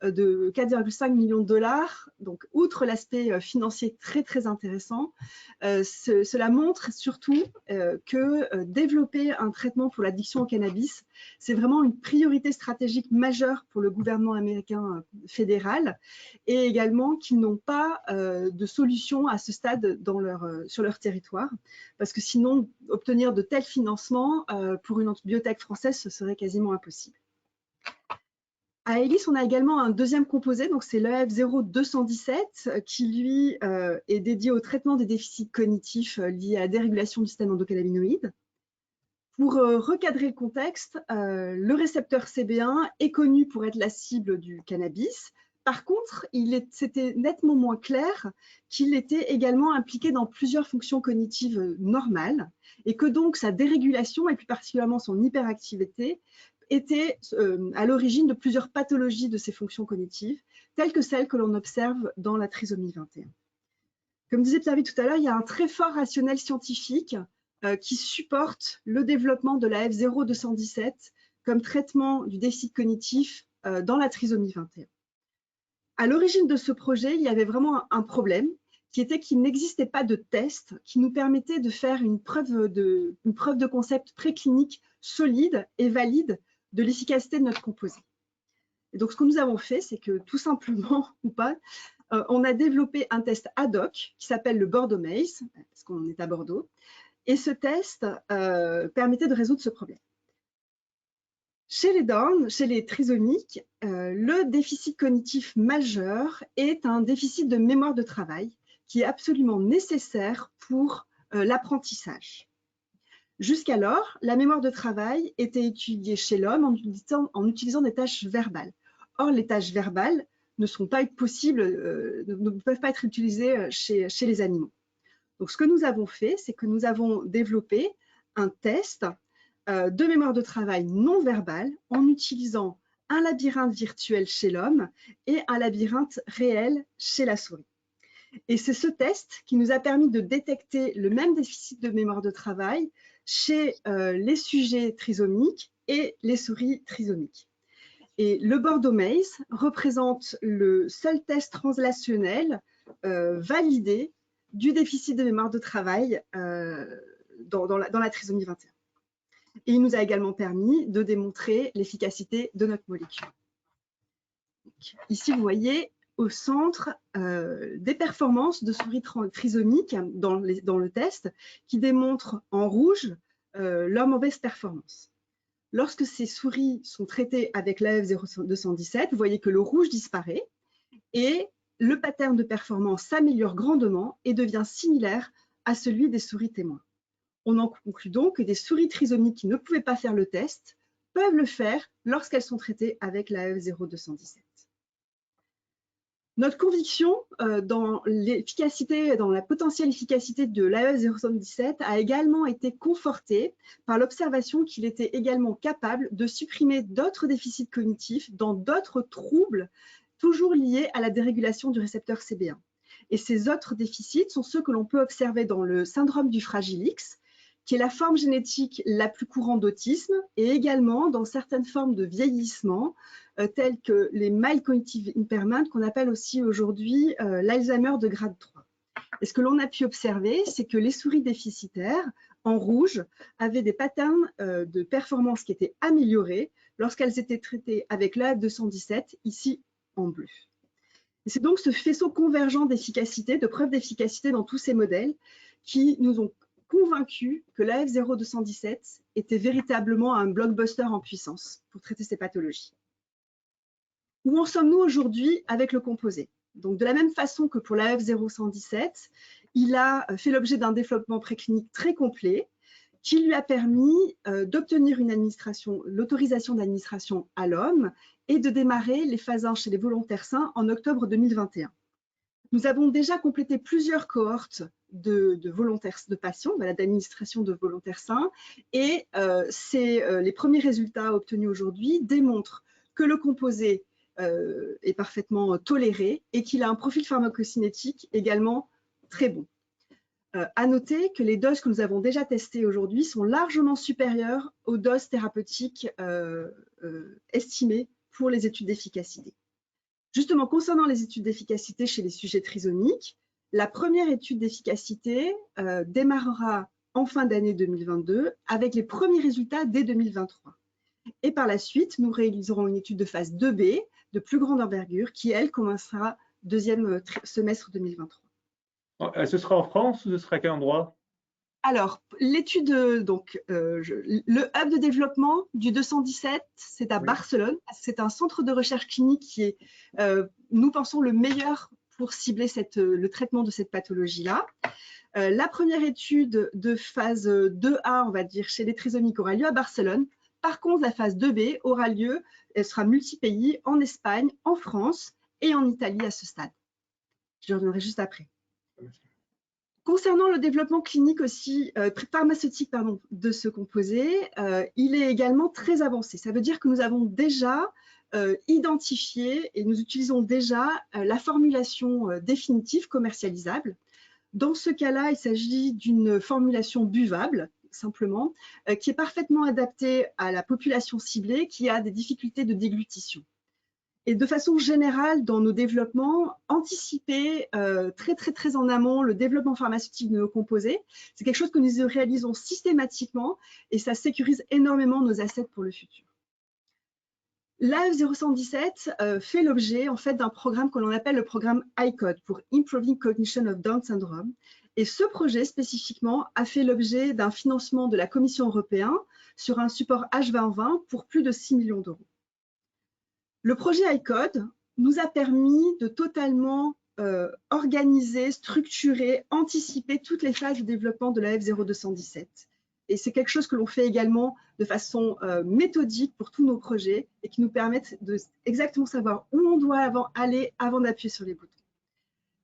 de 4,5 millions de dollars. Donc, outre l'aspect financier très, très intéressant, cela montre surtout que développer un traitement pour l'addiction au cannabis, c'est vraiment une priorité stratégique majeure pour le gouvernement américain fédéral et également qu'ils n'ont pas de solution à ce stade sur leur territoire, parce que sinon, obtenir de tels financements pour une biotech française, ce serait quasiment impossible. À Elis, on a également un deuxième composé, donc c'est l'EF 0217, qui lui est dédié au traitement des déficits cognitifs liés à la dérégulation du système endocannabinoïde. Pour recadrer le contexte, le récepteur CB1 est connu pour être la cible du cannabis. Par contre, c'était nettement moins clair qu'il était également impliqué dans plusieurs fonctions cognitives normales et que donc sa dérégulation, et plus particulièrement son hyperactivité, était à l'origine de plusieurs pathologies de ces fonctions cognitives, telles que celles que l'on observe dans la trisomie 21. Comme disait Pierre tout à l'heure, il y a un très fort rationnel scientifique qui supporte le développement de la F0217 comme traitement du déficit cognitif dans la trisomie 21. À l'origine de ce projet, il y avait vraiment un problème qui était qu'il n'existait pas de test qui nous permettait de faire une preuve de concept préclinique solide et valide de l'efficacité de notre composé. Et donc, ce que nous avons fait, c'est que tout simplement, ou pas, on a développé un test ad hoc qui s'appelle le Bordeaux Maze, parce qu'on est à Bordeaux, et ce test permettait de résoudre ce problème. Chez les Down, chez les trisomiques, le déficit cognitif majeur est un déficit de mémoire de travail qui est absolument nécessaire pour l'apprentissage. Jusqu'alors, la mémoire de travail était étudiée chez l'homme en utilisant des tâches verbales. Or, les tâches verbales ne sont pas possibles, ne peuvent pas être utilisées chez les animaux. Donc, ce que nous avons fait, c'est que nous avons développé un test de mémoire de travail non verbale en utilisant un labyrinthe virtuel chez l'homme et un labyrinthe réel chez la souris. Et c'est ce test qui nous a permis de détecter le même déficit de mémoire de travail chez les sujets trisomiques et les souris trisomiques. Et le Bordeaux Maze représente le seul test translationnel validé du déficit de mémoire de travail dans la trisomie 21. Et il nous a également permis de démontrer l'efficacité de notre molécule. Donc, ici, vous voyez au centre des performances de souris trisomiques dans le test qui démontrent en rouge leur mauvaise performance. Lorsque ces souris sont traitées avec l'AF0217, vous voyez que le rouge disparaît et le pattern de performance s'améliore grandement et devient similaire à celui des souris témoins. On en conclut donc que des souris trisomiques qui ne pouvaient pas faire le test peuvent le faire lorsqu'elles sont traitées avec l'AF0217. Notre conviction dans l'efficacité, dans la potentielle efficacité de l'AF077 a également été confortée par l'observation qu'il était également capable de supprimer d'autres déficits cognitifs dans d'autres troubles toujours liés à la dérégulation du récepteur CB1. Et ces autres déficits sont ceux que l'on peut observer dans le syndrome du Fragile X, qui est la forme génétique la plus courante d'autisme, et également dans certaines formes de vieillissement, telles que les mild cognitive impairment, qu'on appelle aussi aujourd'hui l'Alzheimer de grade 3. Et ce que l'on a pu observer, c'est que les souris déficitaires, en rouge, avaient des patterns de performance qui étaient améliorés lorsqu'elles étaient traitées avec l'AF217, ici en bleu. C'est donc ce faisceau convergent d'efficacité, de preuves d'efficacité dans tous ces modèles, qui nous ont convaincus que l'AF0217 était véritablement un blockbuster en puissance pour traiter ces pathologies. Où en sommes-nous aujourd'hui avec le composé? Donc, de la même façon que pour l'AF0117, il a fait l'objet d'un développement préclinique très complet qui lui a permis d'obtenir l'autorisation d'administration à l'homme et de démarrer les phases 1 chez les volontaires sains en octobre 2021. Nous avons déjà complété plusieurs cohortes de patients, d'administration de volontaires sains, et les premiers résultats obtenus aujourd'hui démontrent que le composé est parfaitement toléré et qu'il a un profil pharmacocinétique également très bon. À noter que les doses que nous avons déjà testées aujourd'hui sont largement supérieures aux doses thérapeutiques estimées pour les études d'efficacité. Justement, concernant les études d'efficacité chez les sujets trisomiques, la première étude d'efficacité démarrera en fin d'année 2022 avec les premiers résultats dès 2023. Et par la suite, nous réaliserons une étude de phase 2B de plus grande envergure qui, elle, commencera deuxième semestre 2023. Ce sera en France ou ce sera à quel endroit? Alors, l'étude, le hub de développement du 217, c'est à Barcelone. C'est un centre de recherche clinique qui est, nous pensons, le meilleur pour cibler le traitement de cette pathologie-là. La première étude de phase 2A, on va dire, chez les trisomiques aura lieu à Barcelone. Par contre, la phase 2B aura lieu, elle sera multi-pays, en Espagne, en France et en Italie à ce stade. Je reviendrai juste après. Concernant le développement clinique aussi, pharmaceutique de ce composé, il est également très avancé. Ça veut dire que nous avons déjà identifié et nous utilisons déjà la formulation définitive commercialisable. Dans ce cas-là, il s'agit d'une formulation buvable, simplement, qui est parfaitement adaptée à la population ciblée qui a des difficultés de déglutition. Et de façon générale, dans nos développements, anticiper très en amont le développement pharmaceutique de nos composés, c'est quelque chose que nous réalisons systématiquement et ça sécurise énormément nos assets pour le futur. L'AF0117 fait l'objet en fait d'un programme que l'on appelle le programme ICODE pour Improving Cognition of Down Syndrome. Et ce projet spécifiquement a fait l'objet d'un financement de la Commission européenne sur un support H2020 pour plus de 6 millions d'euros. Le projet ICODE nous a permis de totalement organiser, structurer, anticiper toutes les phases de développement de la F0217. Et c'est quelque chose que l'on fait également de façon méthodique pour tous nos projets et qui nous permettent de exactement savoir où on doit aller avant d'appuyer sur les boutons.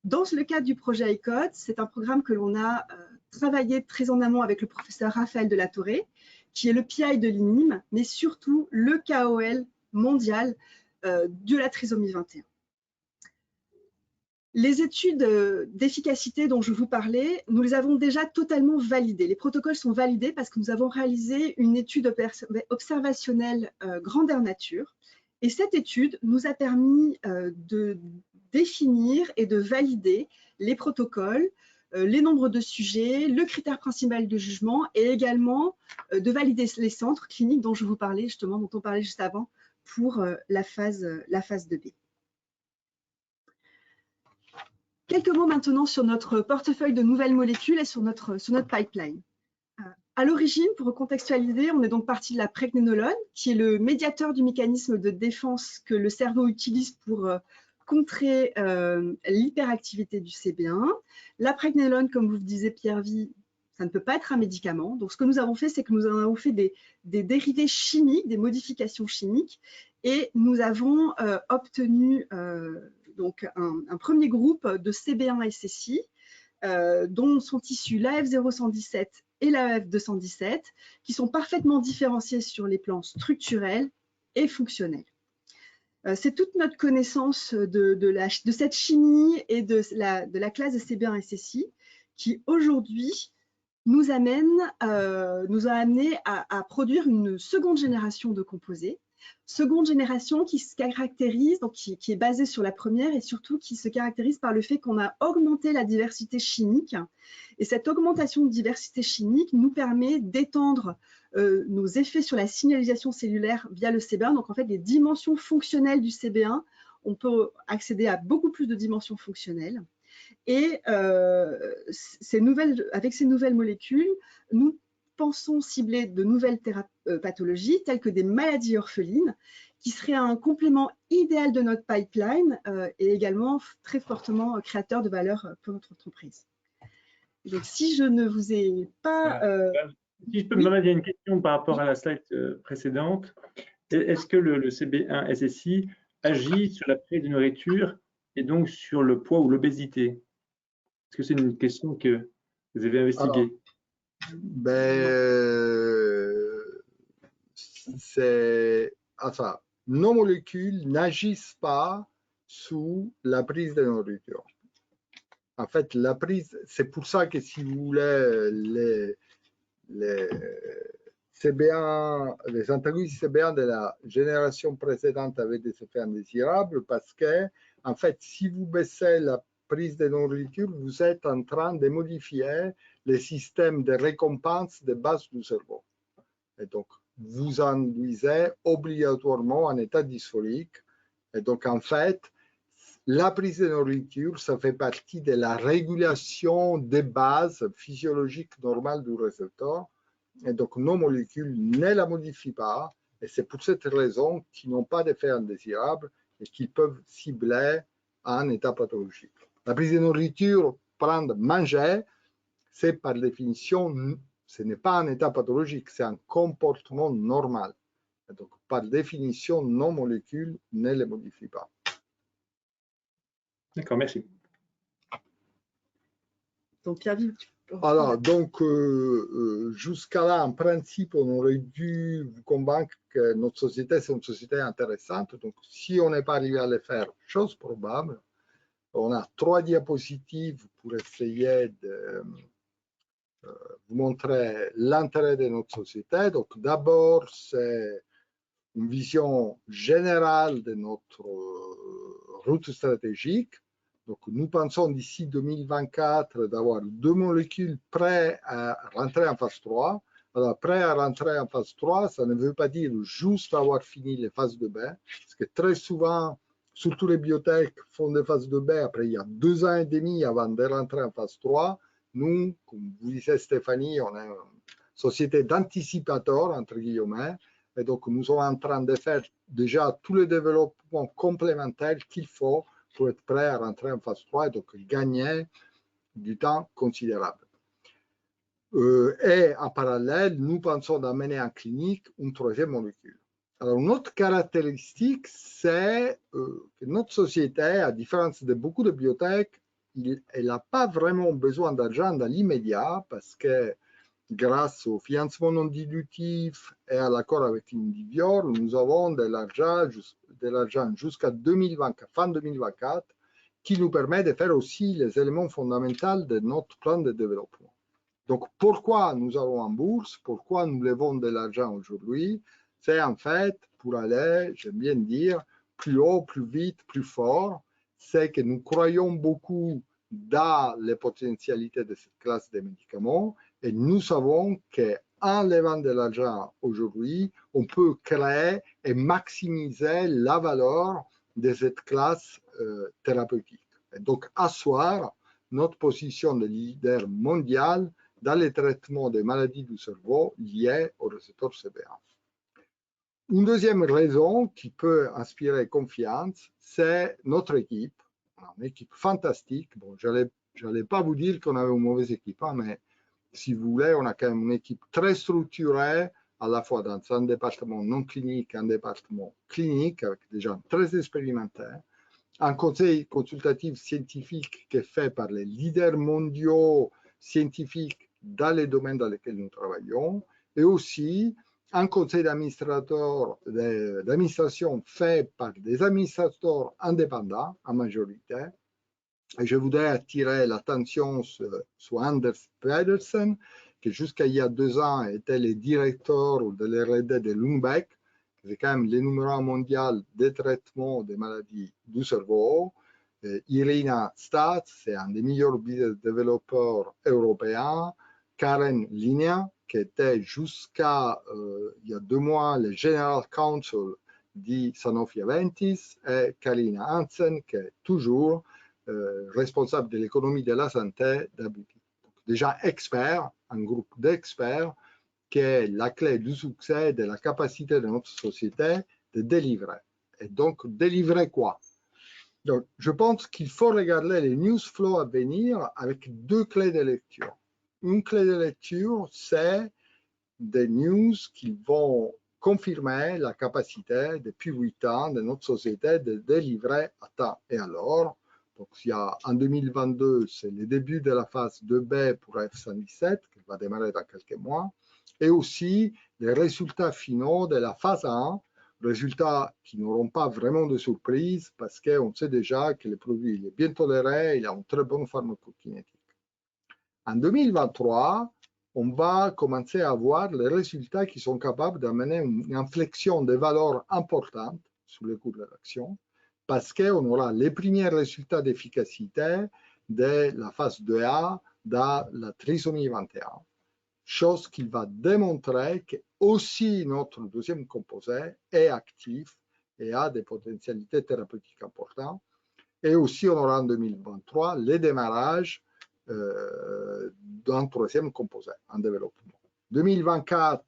Dans le cadre du projet ICODE, c'est un programme que l'on a travaillé très en amont avec le professeur Raphaël de la Torre, qui est le PI de l'INIM, mais surtout le KOL mondial de la trisomie 21. Les études d'efficacité dont je vous parlais, nous les avons déjà totalement validées. Les protocoles sont validés parce que nous avons réalisé une étude observationnelle grandeur nature. Et cette étude nous a permis de définir et de valider les protocoles les nombres de sujets, le critère principal de jugement et également de valider les centres cliniques dont je vous parlais justement, dont on parlait juste avant pour la phase 2B. Quelques mots maintenant sur notre portefeuille de nouvelles molécules et sur notre pipeline. À l'origine, pour recontextualiser, on est donc parti de la pregnénolone, qui est le médiateur du mécanisme de défense que le cerveau utilise pour contrer l'hyperactivité du CB1. La pregnénolone, comme vous le disiez Pierre-Vie, ça ne peut pas être un médicament. Donc ce que nous avons fait, c'est que nous avons fait des dérivés chimiques, des modifications chimiques, et nous avons obtenu donc un premier groupe de CB1 SSI, dont sont issus l'AF0117 et l'AF217, qui sont parfaitement différenciés sur les plans structurels et fonctionnels. C'est toute notre connaissance de cette chimie et de la classe de CB1 SSI qui aujourd'hui nous a amené à produire une seconde génération de composés. Seconde génération qui se caractérise, donc qui est basée sur la première et surtout qui se caractérise par le fait qu'on a augmenté la diversité chimique. Et cette augmentation de diversité chimique nous permet d'étendre nos effets sur la signalisation cellulaire via le CB1. Donc en fait, les dimensions fonctionnelles du CB1, on peut accéder à beaucoup plus de dimensions fonctionnelles. Et avec ces nouvelles molécules, nous pensons cibler de nouvelles pathologies telles que des maladies orphelines qui seraient un complément idéal de notre pipeline et également très fortement créateur de valeur pour notre entreprise. Donc, si je ne vous ai pas… Si je peux me permettre, il y a une question par rapport à la slide précédente. Est-ce que le CB1 SSI agit sur la prise de nourriture et donc sur le poids ou l'obésité? Est-ce que c'est une question que vous avez investiguée? Enfin, nos molécules n'agissent pas sous la prise de nourriture. En fait, la prise, c'est pour ça que si vous voulez, les CB1, les antagonistes CB1 de la génération précédente avaient des effets indésirables parce que, en fait, si vous baissez la prise de nourriture, vous êtes en train de modifier les systèmes de récompense de base du cerveau. Et donc, vous induisez obligatoirement un état dysphorique. Et donc, en fait, la prise de nourriture, ça fait partie de la régulation des bases physiologiques normales du récepteur. Et donc, nos molécules ne la modifient pas. Et c'est pour cette raison qu'ils n'ont pas d'effet indésirable et qu'ils peuvent cibler un état pathologique. La prise de nourriture, prendre, manger, c'est par définition, ce n'est pas un état pathologique, c'est un comportement normal. Et donc, par définition, nos molécules ne les modifient pas. D'accord, merci. Donc, Pierre-Vie. Alors, donc, jusqu'à là, en principe, on aurait dû vous convaincre que notre société, c'est une société intéressante. Donc, si on n'est pas arrivé à le faire, chose probable, on a 3 diapositives pour essayer de vous montrer l'intérêt de notre société. Donc, d'abord, c'est une vision générale de notre route stratégique. Donc, nous pensons d'ici 2024 d'avoir 2 molécules prêtes à rentrer en phase 3. Alors, prêt à rentrer en phase 3, ça ne veut pas dire juste avoir fini les phases 2B, parce que très souvent, surtout les biotech font des phases 2B, après il y a 2 ans et demi avant de rentrer en phase 3. Nous, comme vous disait Stéphanie, on est une société d'anticipateurs, entre guillemets, et donc nous sommes en train de faire déjà tous les développements complémentaires qu'il faut pour être prêt à rentrer en phase 3 et donc gagner du temps considérable. Et en parallèle, nous pensons d'amener en clinique une 3e molécule. Alors, une autre caractéristique, c'est que notre société, à différence de beaucoup de biotech, elle n'a pas vraiment besoin d'argent dans l'immédiat parce que grâce au financement non dilutif et à l'accord avec Indivior, nous avons de l'argent jusqu'à fin 2024 qui nous permet de faire aussi les éléments fondamentaux de notre plan de développement. Donc, pourquoi nous allons en bourse? Pourquoi nous levons de l'argent aujourd'hui? C'est en fait pour aller, j'aime bien dire, plus haut, plus vite, plus fort. C'est que nous croyons beaucoup dans les potentialités de cette classe de médicaments. Et nous savons qu'en levant de l'argent aujourd'hui, on peut créer et maximiser la valeur de cette classe thérapeutique. Et donc, asseoir notre position de leader mondial dans le traitement des maladies du cerveau liées au récepteur CB1. Une deuxième raison qui peut inspirer confiance, c'est notre équipe. Une équipe fantastique. Bon, je n'allais pas vous dire qu'on avait une mauvaise équipe, hein, mais si vous voulez, on a quand même une équipe très structurée, à la fois dans un département non clinique et un département clinique, avec des gens très expérimentés. Un conseil consultatif scientifique qui est fait par les leaders mondiaux scientifiques dans les domaines dans lesquels nous travaillons, et aussi un conseil d'administration fait par des administrateurs indépendants en majorité. Et je voudrais attirer l'attention sur Anders Pedersen, qui jusqu'à il y a 2 ans était le directeur de l'R&D de Lundbeck, c'est quand même le numéro 1 mondial des traitements des maladies du cerveau. Irina Staats, c'est un des meilleurs business développeurs européens. Karen Linea, qui était jusqu'à il y a 2 mois le General Counsel de Sanofi Aventis, et Karina Hansen, qui est toujours responsable de l'économie de la santé d'Abuti. Déjà expert, un groupe d'experts qui est la clé du succès de la capacité de notre société de délivrer. Et donc, délivrer quoi? Donc, je pense qu'il faut regarder les news flows à venir avec 2 clés de lecture. Une clé de lecture, c'est des news qui vont confirmer la capacité depuis 8 ans de notre société de délivrer à temps et à l'heure. Donc, il y a, en 2022, c'est le début de la phase 2B pour F117, qui va démarrer dans quelques mois, et aussi les résultats finaux de la phase 1, résultats qui n'auront pas vraiment de surprise parce qu'on sait déjà que le produit est bien toléré, il a une très bonne pharmacokinétique. En 2023, on va commencer à voir les résultats qui sont capables d'amener une inflexion de valeurs importantes sur le cours de l'action, parce qu'on aura les premiers résultats d'efficacité de la phase 2A dans la trisomie 21, chose qui va démontrer que aussi notre deuxième composé est actif et a des potentialités thérapeutiques importantes. Et aussi, on aura en 2023 les démarrages d'un troisième composé en développement. 2024,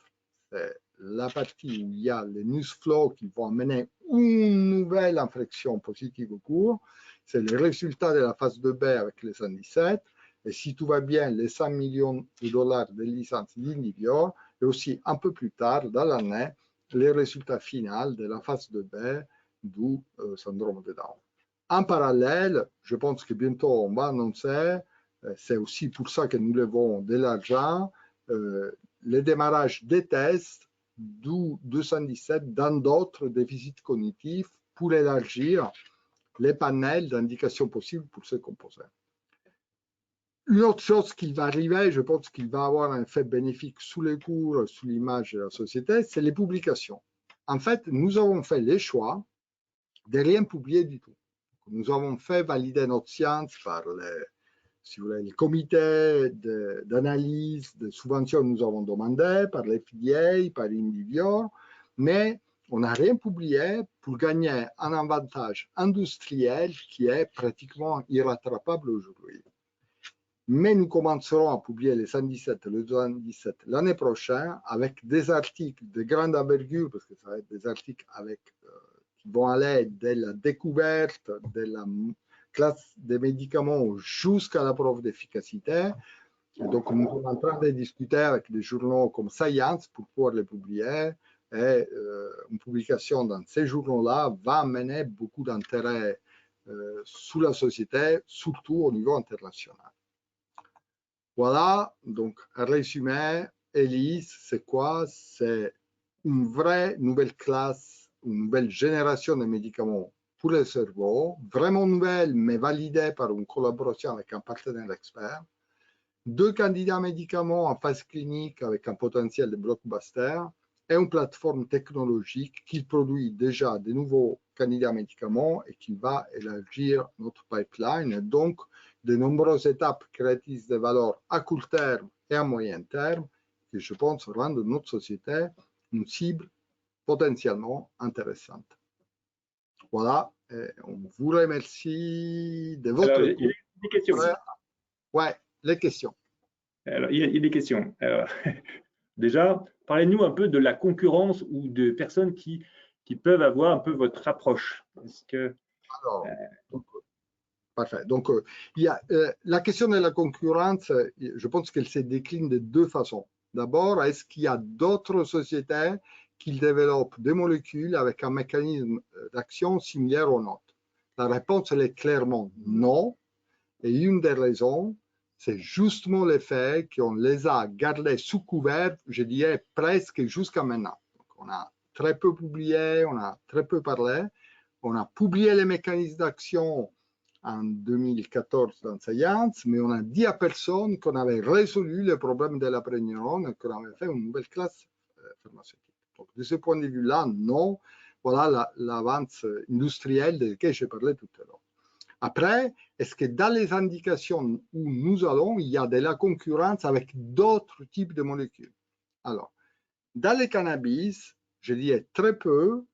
c'est la partie où il y a les news flow qui vont amener une nouvelle inflexion positive au cours. C'est le résultat de la phase 2B avec les 117. Et si tout va bien, les 100 millions de dollars de licences d'Indivior. Et aussi un peu plus tard dans l'année, les résultats finaux de la phase 2B du syndrome de Down. En parallèle, je pense que bientôt on va annoncer, c'est aussi pour ça que nous levons de l'argent, le démarrage des tests du 217 dans d'autres déficits cognitifs pour élargir les panels d'indications possibles pour ces composés. Une autre chose qui va arriver, je pense qu'il va avoir un effet bénéfique sous les cours, sous l'image de la société, c'est les publications. En fait, nous avons fait les choix de rien publier du tout. Nous avons fait valider notre science par si vous voulez, les comités d'analyse, de subventions que nous avons demandé, par l'FDA, par Indivior, mais on n'a rien publié pour gagner un avantage industriel qui est pratiquement irrattrapable aujourd'hui. Mais nous commencerons à publier les 117 et le 217 l'année prochaine avec des articles de grande envergure, parce que ça va être des articles avec, qui vont aller de la découverte de la classe des médicaments jusqu'à la preuve d'efficacité. Donc, nous sommes en train de discuter avec des journaux comme Science pour pouvoir les publier. Et une publication dans ces journaux-là va amener beaucoup d'intérêt sous la société, surtout au niveau international. Voilà, donc en résumé, ELIS, c'est quoi? C'est une vraie nouvelle classe, une nouvelle génération de médicaments pour le cerveau, vraiment nouvelle, mais validée par une collaboration avec un partenaire expert. 2 candidats médicaments en phase clinique avec un potentiel de blockbuster et une plateforme technologique qui produit déjà de nouveaux candidat à médicaments et qui va élargir notre pipeline. Et donc, de nombreuses étapes créatrices de valeur à court terme et à moyen terme qui, je pense, rendent notre société une cible potentiellement intéressante. Voilà, et on vous remercie de votre Alors, il y a des questions. Ouais, les questions. Alors, il y a des questions. Alors, déjà, parlez-nous un peu de la concurrence ou de personnes qui peuvent avoir un peu votre approche. Est-ce que, Alors, parfait. Donc, il y a, la question de la concurrence, je pense qu'elle se décline de deux façons. D'abord, est-ce qu'il y a d'autres sociétés qui développent des molécules avec un mécanisme d'action similaire au nôtre? La réponse, elle est clairement non. Et une des raisons, c'est justement le fait qu'on les a gardés sous couvert, je dirais presque jusqu'à maintenant. Donc, on a très peu publié, on a très peu parlé. On a publié les mécanismes d'action en 2014 dans Science, mais on a dit à personne qu'on avait résolu le problème de la préneurone et qu'on avait fait une nouvelle classe pharmaceutique. Donc, de ce point de vue-là, non. Voilà l'avance industrielle de laquelle je parlais tout à l'heure. Après, est-ce que dans les indications où nous allons, il y a de la concurrence avec d'autres types de molécules? Alors, dans les cannabis, je dirais très peu,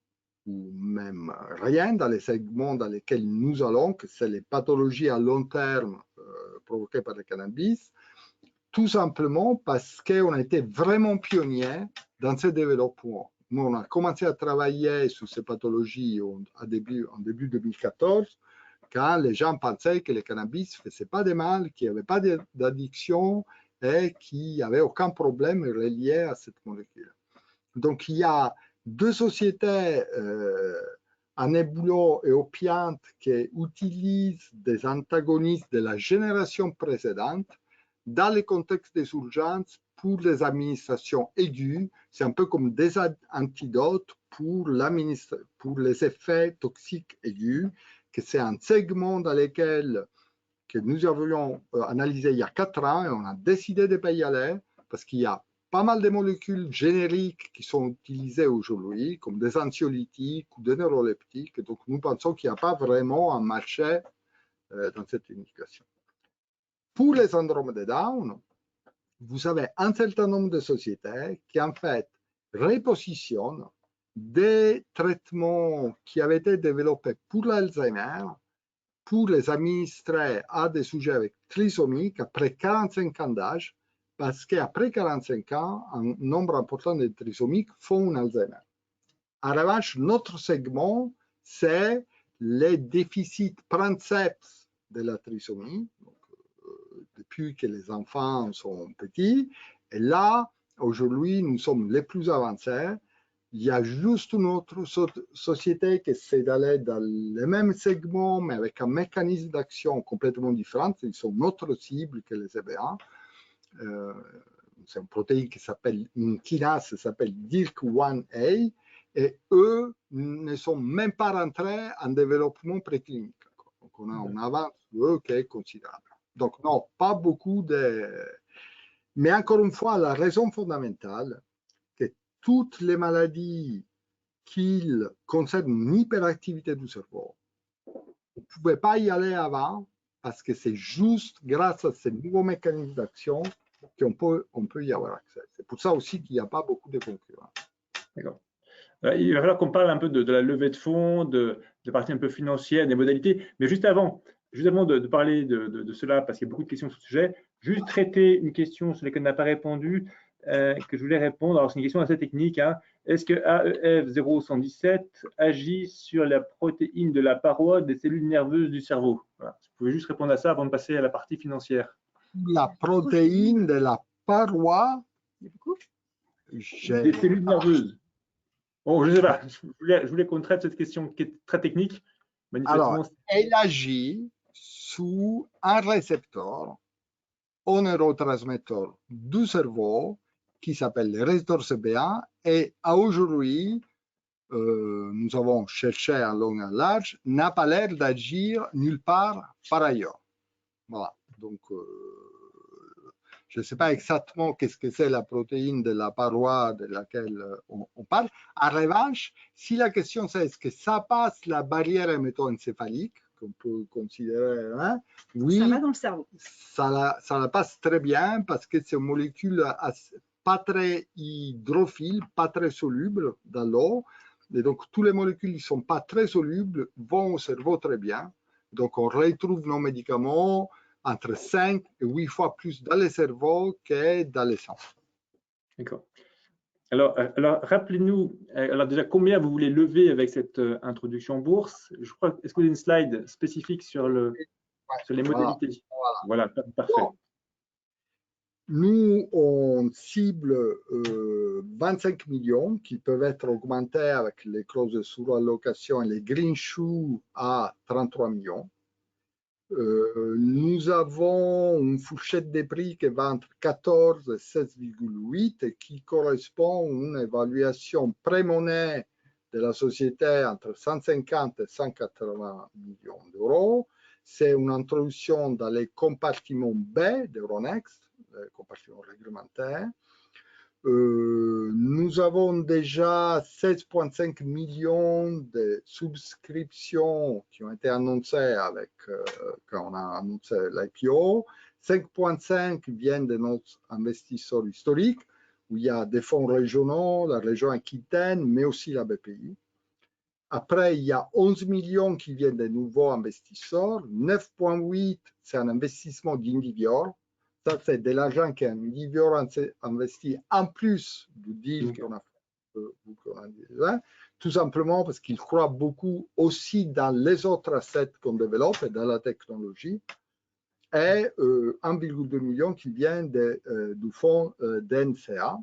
ou même rien dans les segments dans lesquels nous allons, que c'est les pathologies à long terme provoquées par le cannabis, tout simplement parce qu'on a été vraiment pionniers dans ce développement. Nous, on a commencé à travailler sur ces pathologies en début 2014, quand les gens pensaient que le cannabis ne faisait pas de mal, qu'il n'y avait pas d'addiction et qu'il n'y avait aucun problème relié à cette molécule. Donc, il y a deux sociétés, Anebulo et Opiant, qui utilisent des antagonistes de la génération précédente dans le contexte des urgences pour les administrations aiguës. C'est un peu comme des antidotes pour les effets toxiques aigus, que c'est un segment dans lequel que nous avions analysé il y a 4 ans et on a décidé de ne pas y aller parce qu'il y a pas mal de molécules génériques qui sont utilisées aujourd'hui, comme des anxiolytiques ou des neuroleptiques. Donc, nous pensons qu'il n'y a pas vraiment un marché dans cette indication. Pour les syndromes de Down, vous avez un certain nombre de sociétés qui, en fait, repositionnent des traitements qui avaient été développés pour l'Alzheimer pour les administrer à des sujets avec trisomie après 45 ans d'âge, parce qu'après 45 ans, un nombre important de trisomiques font un Alzheimer. En revanche, notre segment, c'est les déficits princeps de la trisomie, donc, depuis que les enfants sont petits. Et là, aujourd'hui, nous sommes les plus avancés. Il y a juste une autre société qui essaie d'aller dans le même segment, mais avec un mécanisme d'action complètement différent. Ils sont notre cible que les EBA. C'est une protéine qui s'appelle, une kinase qui s'appelle DIRC1A, et eux ne sont même pas rentrés en développement préclinique. Donc, on a une avance sur eux qui est considérable. Donc, non, pas beaucoup de... Mais encore une fois, la raison fondamentale, toutes les maladies qui concernent une hyperactivité du cerveau, on ne pouvait pas y aller avant parce que c'est juste grâce à ces nouveaux mécanismes d'action qu'on peut y avoir accès. C'est pour ça aussi qu'il n'y a pas beaucoup de concurrents. D'accord. Il va falloir qu'on parle un peu de la levée de fonds, de partie un peu financière, des modalités. Mais juste avant de parler de cela, parce qu'il y a beaucoup de questions sur ce sujet, juste traiter une question sur laquelle on n'a pas répondu, que je voulais répondre. Alors, c'est une question assez technique. Hein. Est-ce que AEF0117 agit sur la protéine de la paroi des cellules nerveuses du cerveau? Voilà. Vous pouvez juste répondre à ça avant de passer à la partie financière. La protéine de la paroi des cellules nerveuses. Bon, je ne sais pas. Je voulais qu'on traite cette question qui est très technique. Alors, elle agit sous un récepteur, un neurotransmetteur du cerveau qui s'appelle le récepteur CB1 et aujourd'hui, nous avons cherché en long et en large, n'a pas l'air d'agir nulle part par ailleurs. Voilà. Donc, Je ne sais pas exactement qu'est-ce que c'est la protéine de la paroi de laquelle on parle. En revanche, si la question c'est est-ce que ça passe la barrière hémato-encéphalique, qu'on peut considérer, hein, oui, ça va dans le cerveau. Ça la passe très bien parce que c'est une molécule pas très hydrophile, pas très soluble dans l'eau. Et donc, toutes les molécules qui ne sont pas très solubles vont au cerveau très bien. Donc, on retrouve nos médicaments entre 5 et 8 fois plus dans le cerveau que dans le sang. D'accord. Alors rappelez-nous, alors déjà, combien vous voulez lever avec cette introduction en bourse? Je crois, est-ce que vous avez une slide spécifique sur les modalités? Voilà, parfait. Bon. Nous, on cible 25 millions qui peuvent être augmentés avec les clauses de surallocation et les green shoes à 33 millions. Nous avons une fourchette de prix qui va entre 14 et 16,8 et qui correspond à une évaluation pré-monnaie de la société entre 150 et 180 millions d'euros. C'est une introduction dans les compartiments B d'Euronext, les compartiments réglementaires. Nous avons déjà 16,5 millions de souscriptions qui ont été annoncées quand on a annoncé l'IPO. 5,5 viennent de nos investisseurs historiques, où il y a des fonds régionaux, la région Aquitaine, mais aussi la BPI. Après, il y a 11 millions qui viennent de nouveaux investisseurs. 9,8, c'est un investissement d'Indivior. Ça, c'est de l'argent qu'Indivior a investi en plus du deal qu'on a fait. Tout simplement parce qu'il croit beaucoup aussi dans les autres assets qu'on développe et dans la technologie. Et 1,2 million qui vient du fonds d'NCA.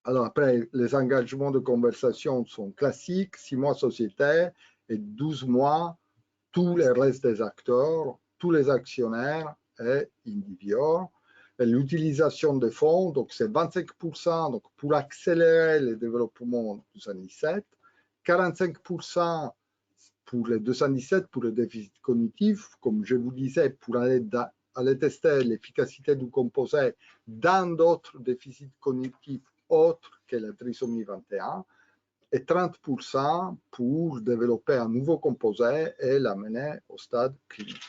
Alors après, les engagements de conversation sont classiques, 6 mois sociétaire et 12 mois tous les restes des acteurs, tous les actionnaires et Indivior. L'utilisation des fonds, donc c'est 25% donc pour accélérer le développement de 217, 45% pour les 217 pour le déficit cognitif, comme je vous disais, pour aller tester l'efficacité du composé dans d'autres déficits cognitifs autres que la trisomie 21 et 30% pour développer un nouveau composé et l'amener au stade clinique.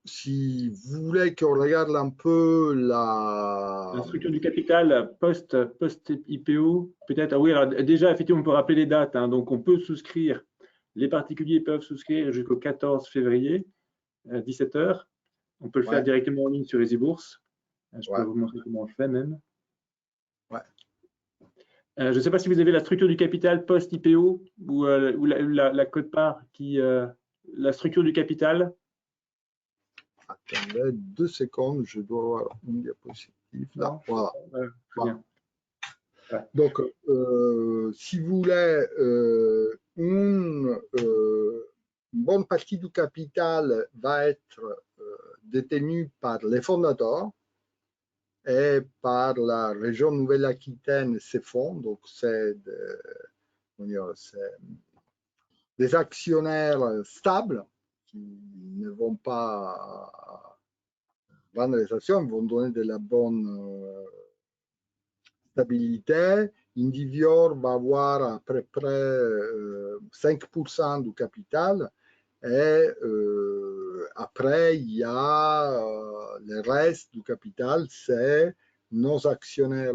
Si vous voulez qu'on regarde un peu la structure du capital post-IPO, peut-être. Ah oui, alors déjà, effectivement, on peut rappeler les dates. Hein, donc, on peut souscrire, les particuliers peuvent souscrire jusqu'au 14 février, 17 h. On peut le faire directement en ligne sur EasyBourse. Je peux vous montrer comment on le fait même. Je ne sais pas si vous avez la structure du capital post-IPO ou la quote-part qui la structure du capital. Attendez 2 secondes, je dois avoir une diapositive là. Voilà. Bien. Donc, si vous voulez, une bonne partie du capital va être détenue par les fondateurs et par la région Nouvelle-Aquitaine, ses fonds. Donc, c'est des actionnaires stables qui ne vont pas vendre les actions, ils vont donner de la bonne stabilité. Indivior va avoir à peu près 5% du capital et après il y a le reste du capital, c'est nos actionnaires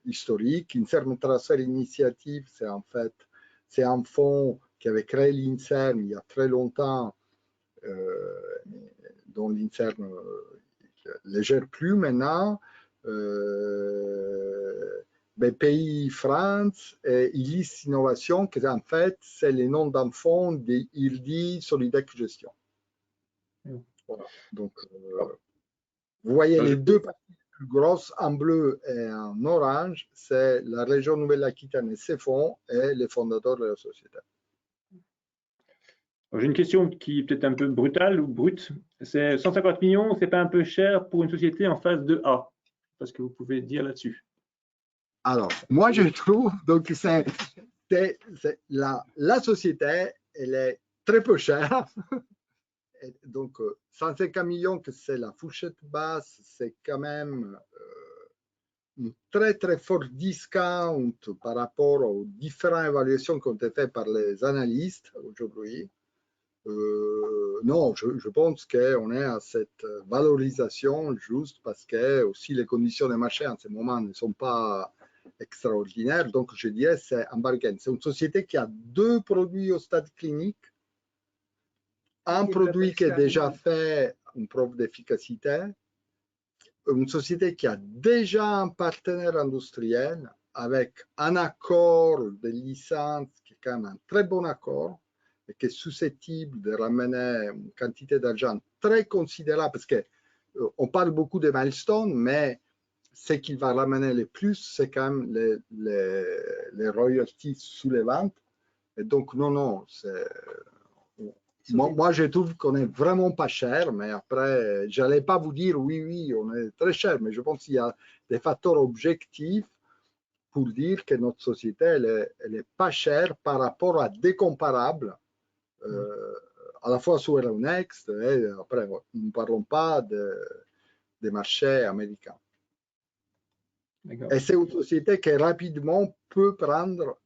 historiques. Inserm Transfer Initiative, c'est en fait un fonds qui avait créé l'Inserm il y a très longtemps, dont l'Inserm ne gère plus maintenant. BPI France et ILIS Innovation, qui en fait, c'est le nom d'un fonds d'IRDI Solidec Gestion. Voilà. Donc, vous voyez les deux parties plus grosses en bleu et en orange, c'est la région Nouvelle-Aquitaine et ses fonds et les fondateurs de la société. J'ai une question qui est peut-être un peu brutale ou brute. C'est 150 millions, c'est pas un peu cher pour une société en phase 2A? Parce que vous pouvez dire là-dessus. Alors, moi, je trouve, donc, la société, elle est très peu chère. donc 150 millions, que c'est la fourchette basse, c'est quand même un très très fort discount par rapport aux différentes évaluations qui ont été faites par les analystes aujourd'hui. Non, je pense qu'on est à cette valorisation juste parce que aussi les conditions de marché en ce moment ne sont pas extraordinaires. Donc, je dirais c'est un bargain. C'est une société qui a 2 produits au stade clinique. Un produit qui est déjà fait une preuve d'efficacité. Une société qui a déjà un partenaire industriel avec un accord de licence qui est quand même un très bon accord et qui est susceptible de ramener une quantité d'argent très considérable parce qu'on parle beaucoup de milestones, mais ce qu'il va ramener le plus, c'est quand même les royalties sous les ventes. Et donc, non, c'est... Moi, je trouve qu'on est vraiment pas cher, mais après, je n'allais pas vous dire oui, on est très cher, mais je pense qu'il y a des facteurs objectifs pour dire que notre société, elle est pas chère par rapport à des comparables, à la fois sur Euronext, et après, nous ne parlons pas des marchés américains. Et c'est une société qui rapidement peut prendre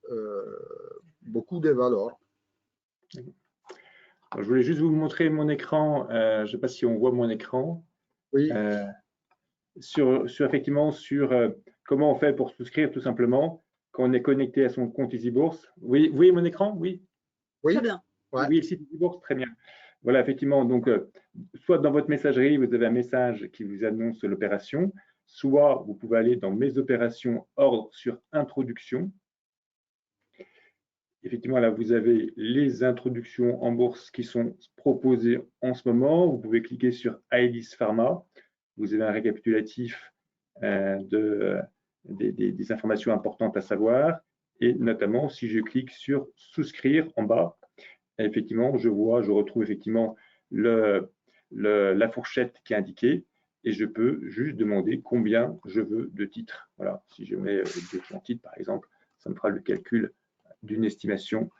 beaucoup de valeur. Alors, je voulais juste vous montrer mon écran. Je ne sais pas si on voit mon écran. Oui. Effectivement, sur comment on fait pour souscrire tout simplement quand on est connecté à son compte EasyBourse. Vous voyez mon écran? Oui. Oui. Très bien. Ouais. Oui, le site EasyBourse, très bien. Voilà, effectivement. Donc, soit dans votre messagerie, vous avez un message qui vous annonce l'opération, soit vous pouvez aller dans Mes opérations, ordre sur Introduction. Effectivement, là, vous avez les introductions en bourse qui sont proposées en ce moment. Vous pouvez cliquer sur Aelis Pharma. Vous avez un récapitulatif des informations importantes à savoir. Et notamment, si je clique sur Souscrire en bas, effectivement, je retrouve effectivement la fourchette qui est indiquée et je peux juste demander combien je veux de titres. Voilà, si je mets 200 titres, par exemple, ça me fera le calcul d'une estimation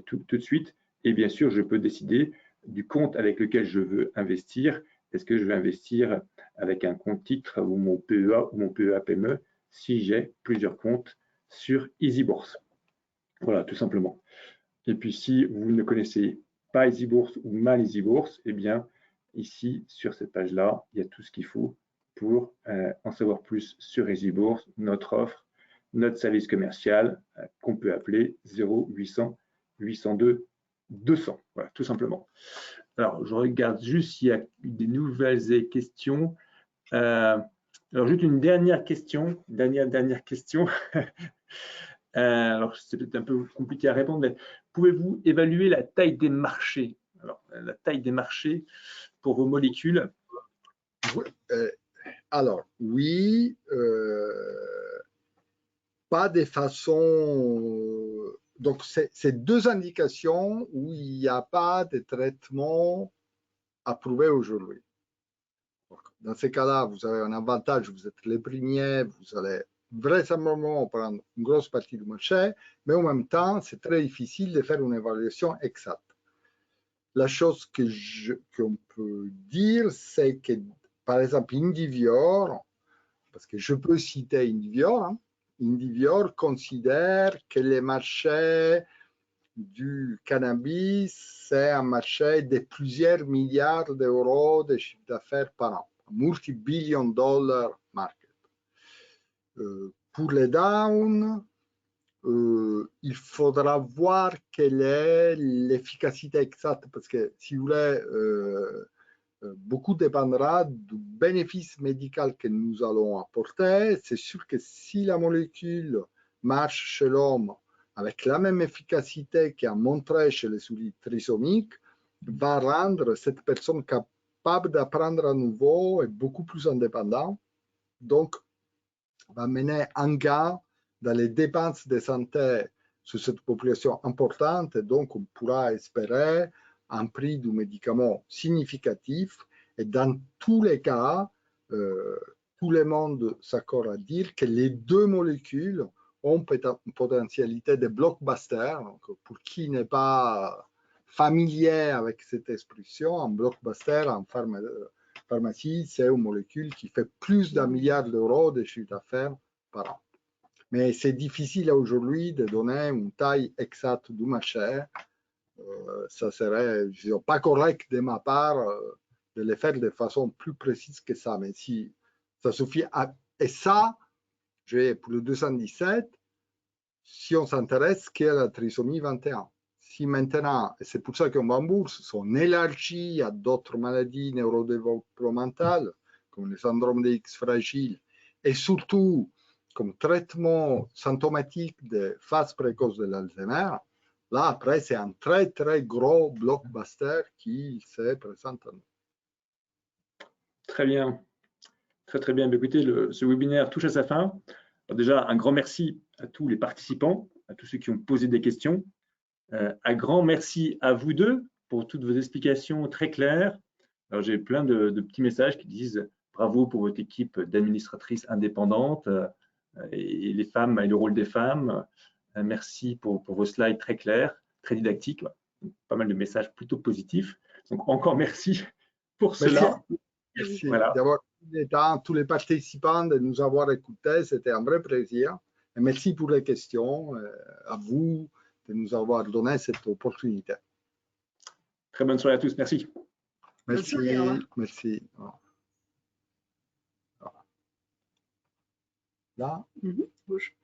tout de suite. Et bien sûr, je peux décider du compte avec lequel je veux investir. Est-ce que je vais investir avec un compte titre ou mon PEA ou mon PEA-PME si j'ai plusieurs comptes sur EasyBourse. Voilà, tout simplement. Et puis, si vous ne connaissez pas EasyBourse ou mal EasyBourse, eh bien, ici, sur cette page-là, il y a tout ce qu'il faut pour en savoir plus sur EasyBourse, notre offre, notre service commercial qu'on peut appeler 0800 802 200. Voilà, tout simplement. Alors, je regarde juste s'il y a des nouvelles questions. Alors, juste une dernière question. Dernière question. Alors, c'est peut-être un peu compliqué à répondre, mais pouvez-vous évaluer la taille des marchés? Alors, la taille des marchés pour vos molécules? Alors, oui. Pas de façon... Donc, c'est 2 indications où il n'y a pas de traitement approuvé aujourd'hui. Dans ces cas-là, vous avez un avantage, vous êtes les premiers, vous allez vraisemblablement prendre une grosse partie du marché, mais en même temps, c'est très difficile de faire une évaluation exacte. La chose qu'on peut dire, c'est que, par exemple, Indivior, parce que je peux citer Indivior, hein, Indivior considère que le marché du cannabis, c'est un marché de plusieurs milliards d'euros de chiffre d'affaires par an, multi-billion dollar market. Pour les down, il faudra voir quelle est l'efficacité exacte, parce que si vous voulez, beaucoup dépendra du bénéfice médical que nous allons apporter. C'est sûr que si la molécule marche chez l'homme avec la même efficacité qu'a montré chez les souris trisomiques, va rendre cette personne capable d'apprendre à nouveau et beaucoup plus indépendant. Donc, va mener un gain dans les dépenses de santé sur cette population importante. Et donc, on pourra espérer un prix du médicament significatif. Et dans tous les cas, tout le monde s'accorde à dire que les 2 molécules ont une potentialité de blockbuster. Donc, pour qui n'est pas familier avec cette expression, un blockbuster en pharmacie, c'est une molécule qui fait plus d'1 milliard d'euros de chiffre d'affaires par an. Mais c'est difficile aujourd'hui de donner une taille exacte du marché. Ça serait pas correct de ma part de le faire de façon plus précise que ça. Mais si ça suffit. Et ça, pour le 217, si on s'intéresse qu'à la trisomie 21. Si maintenant, et c'est pour ça qu'on va en bourse, sont élargis à d'autres maladies neurodéveloppementales, comme le syndrome de X fragile, et surtout comme traitement symptomatique de phase précoce de l'Alzheimer, là, après, c'est un très, très gros blockbuster qui se présente à nous. Très bien. Très, très bien. Écoutez, ce webinaire touche à sa fin. Alors déjà, un grand merci à tous les participants, à tous ceux qui ont posé des questions. Un grand merci à vous deux pour toutes vos explications très claires. Alors, j'ai plein de petits messages qui disent bravo pour votre équipe d'administratrices indépendantes et les femmes et le rôle des femmes. Merci pour vos slides très clairs, très didactiques. Pas mal de messages plutôt positifs. Donc, encore merci pour cela. Merci voilà. d'avoir tous les participants de nous avoir écoutés. C'était un vrai plaisir. Et merci pour les questions. À vous de nous avoir donné cette opportunité. Très bonne soirée à tous. Merci. Merci. Merci. Là. Bouge.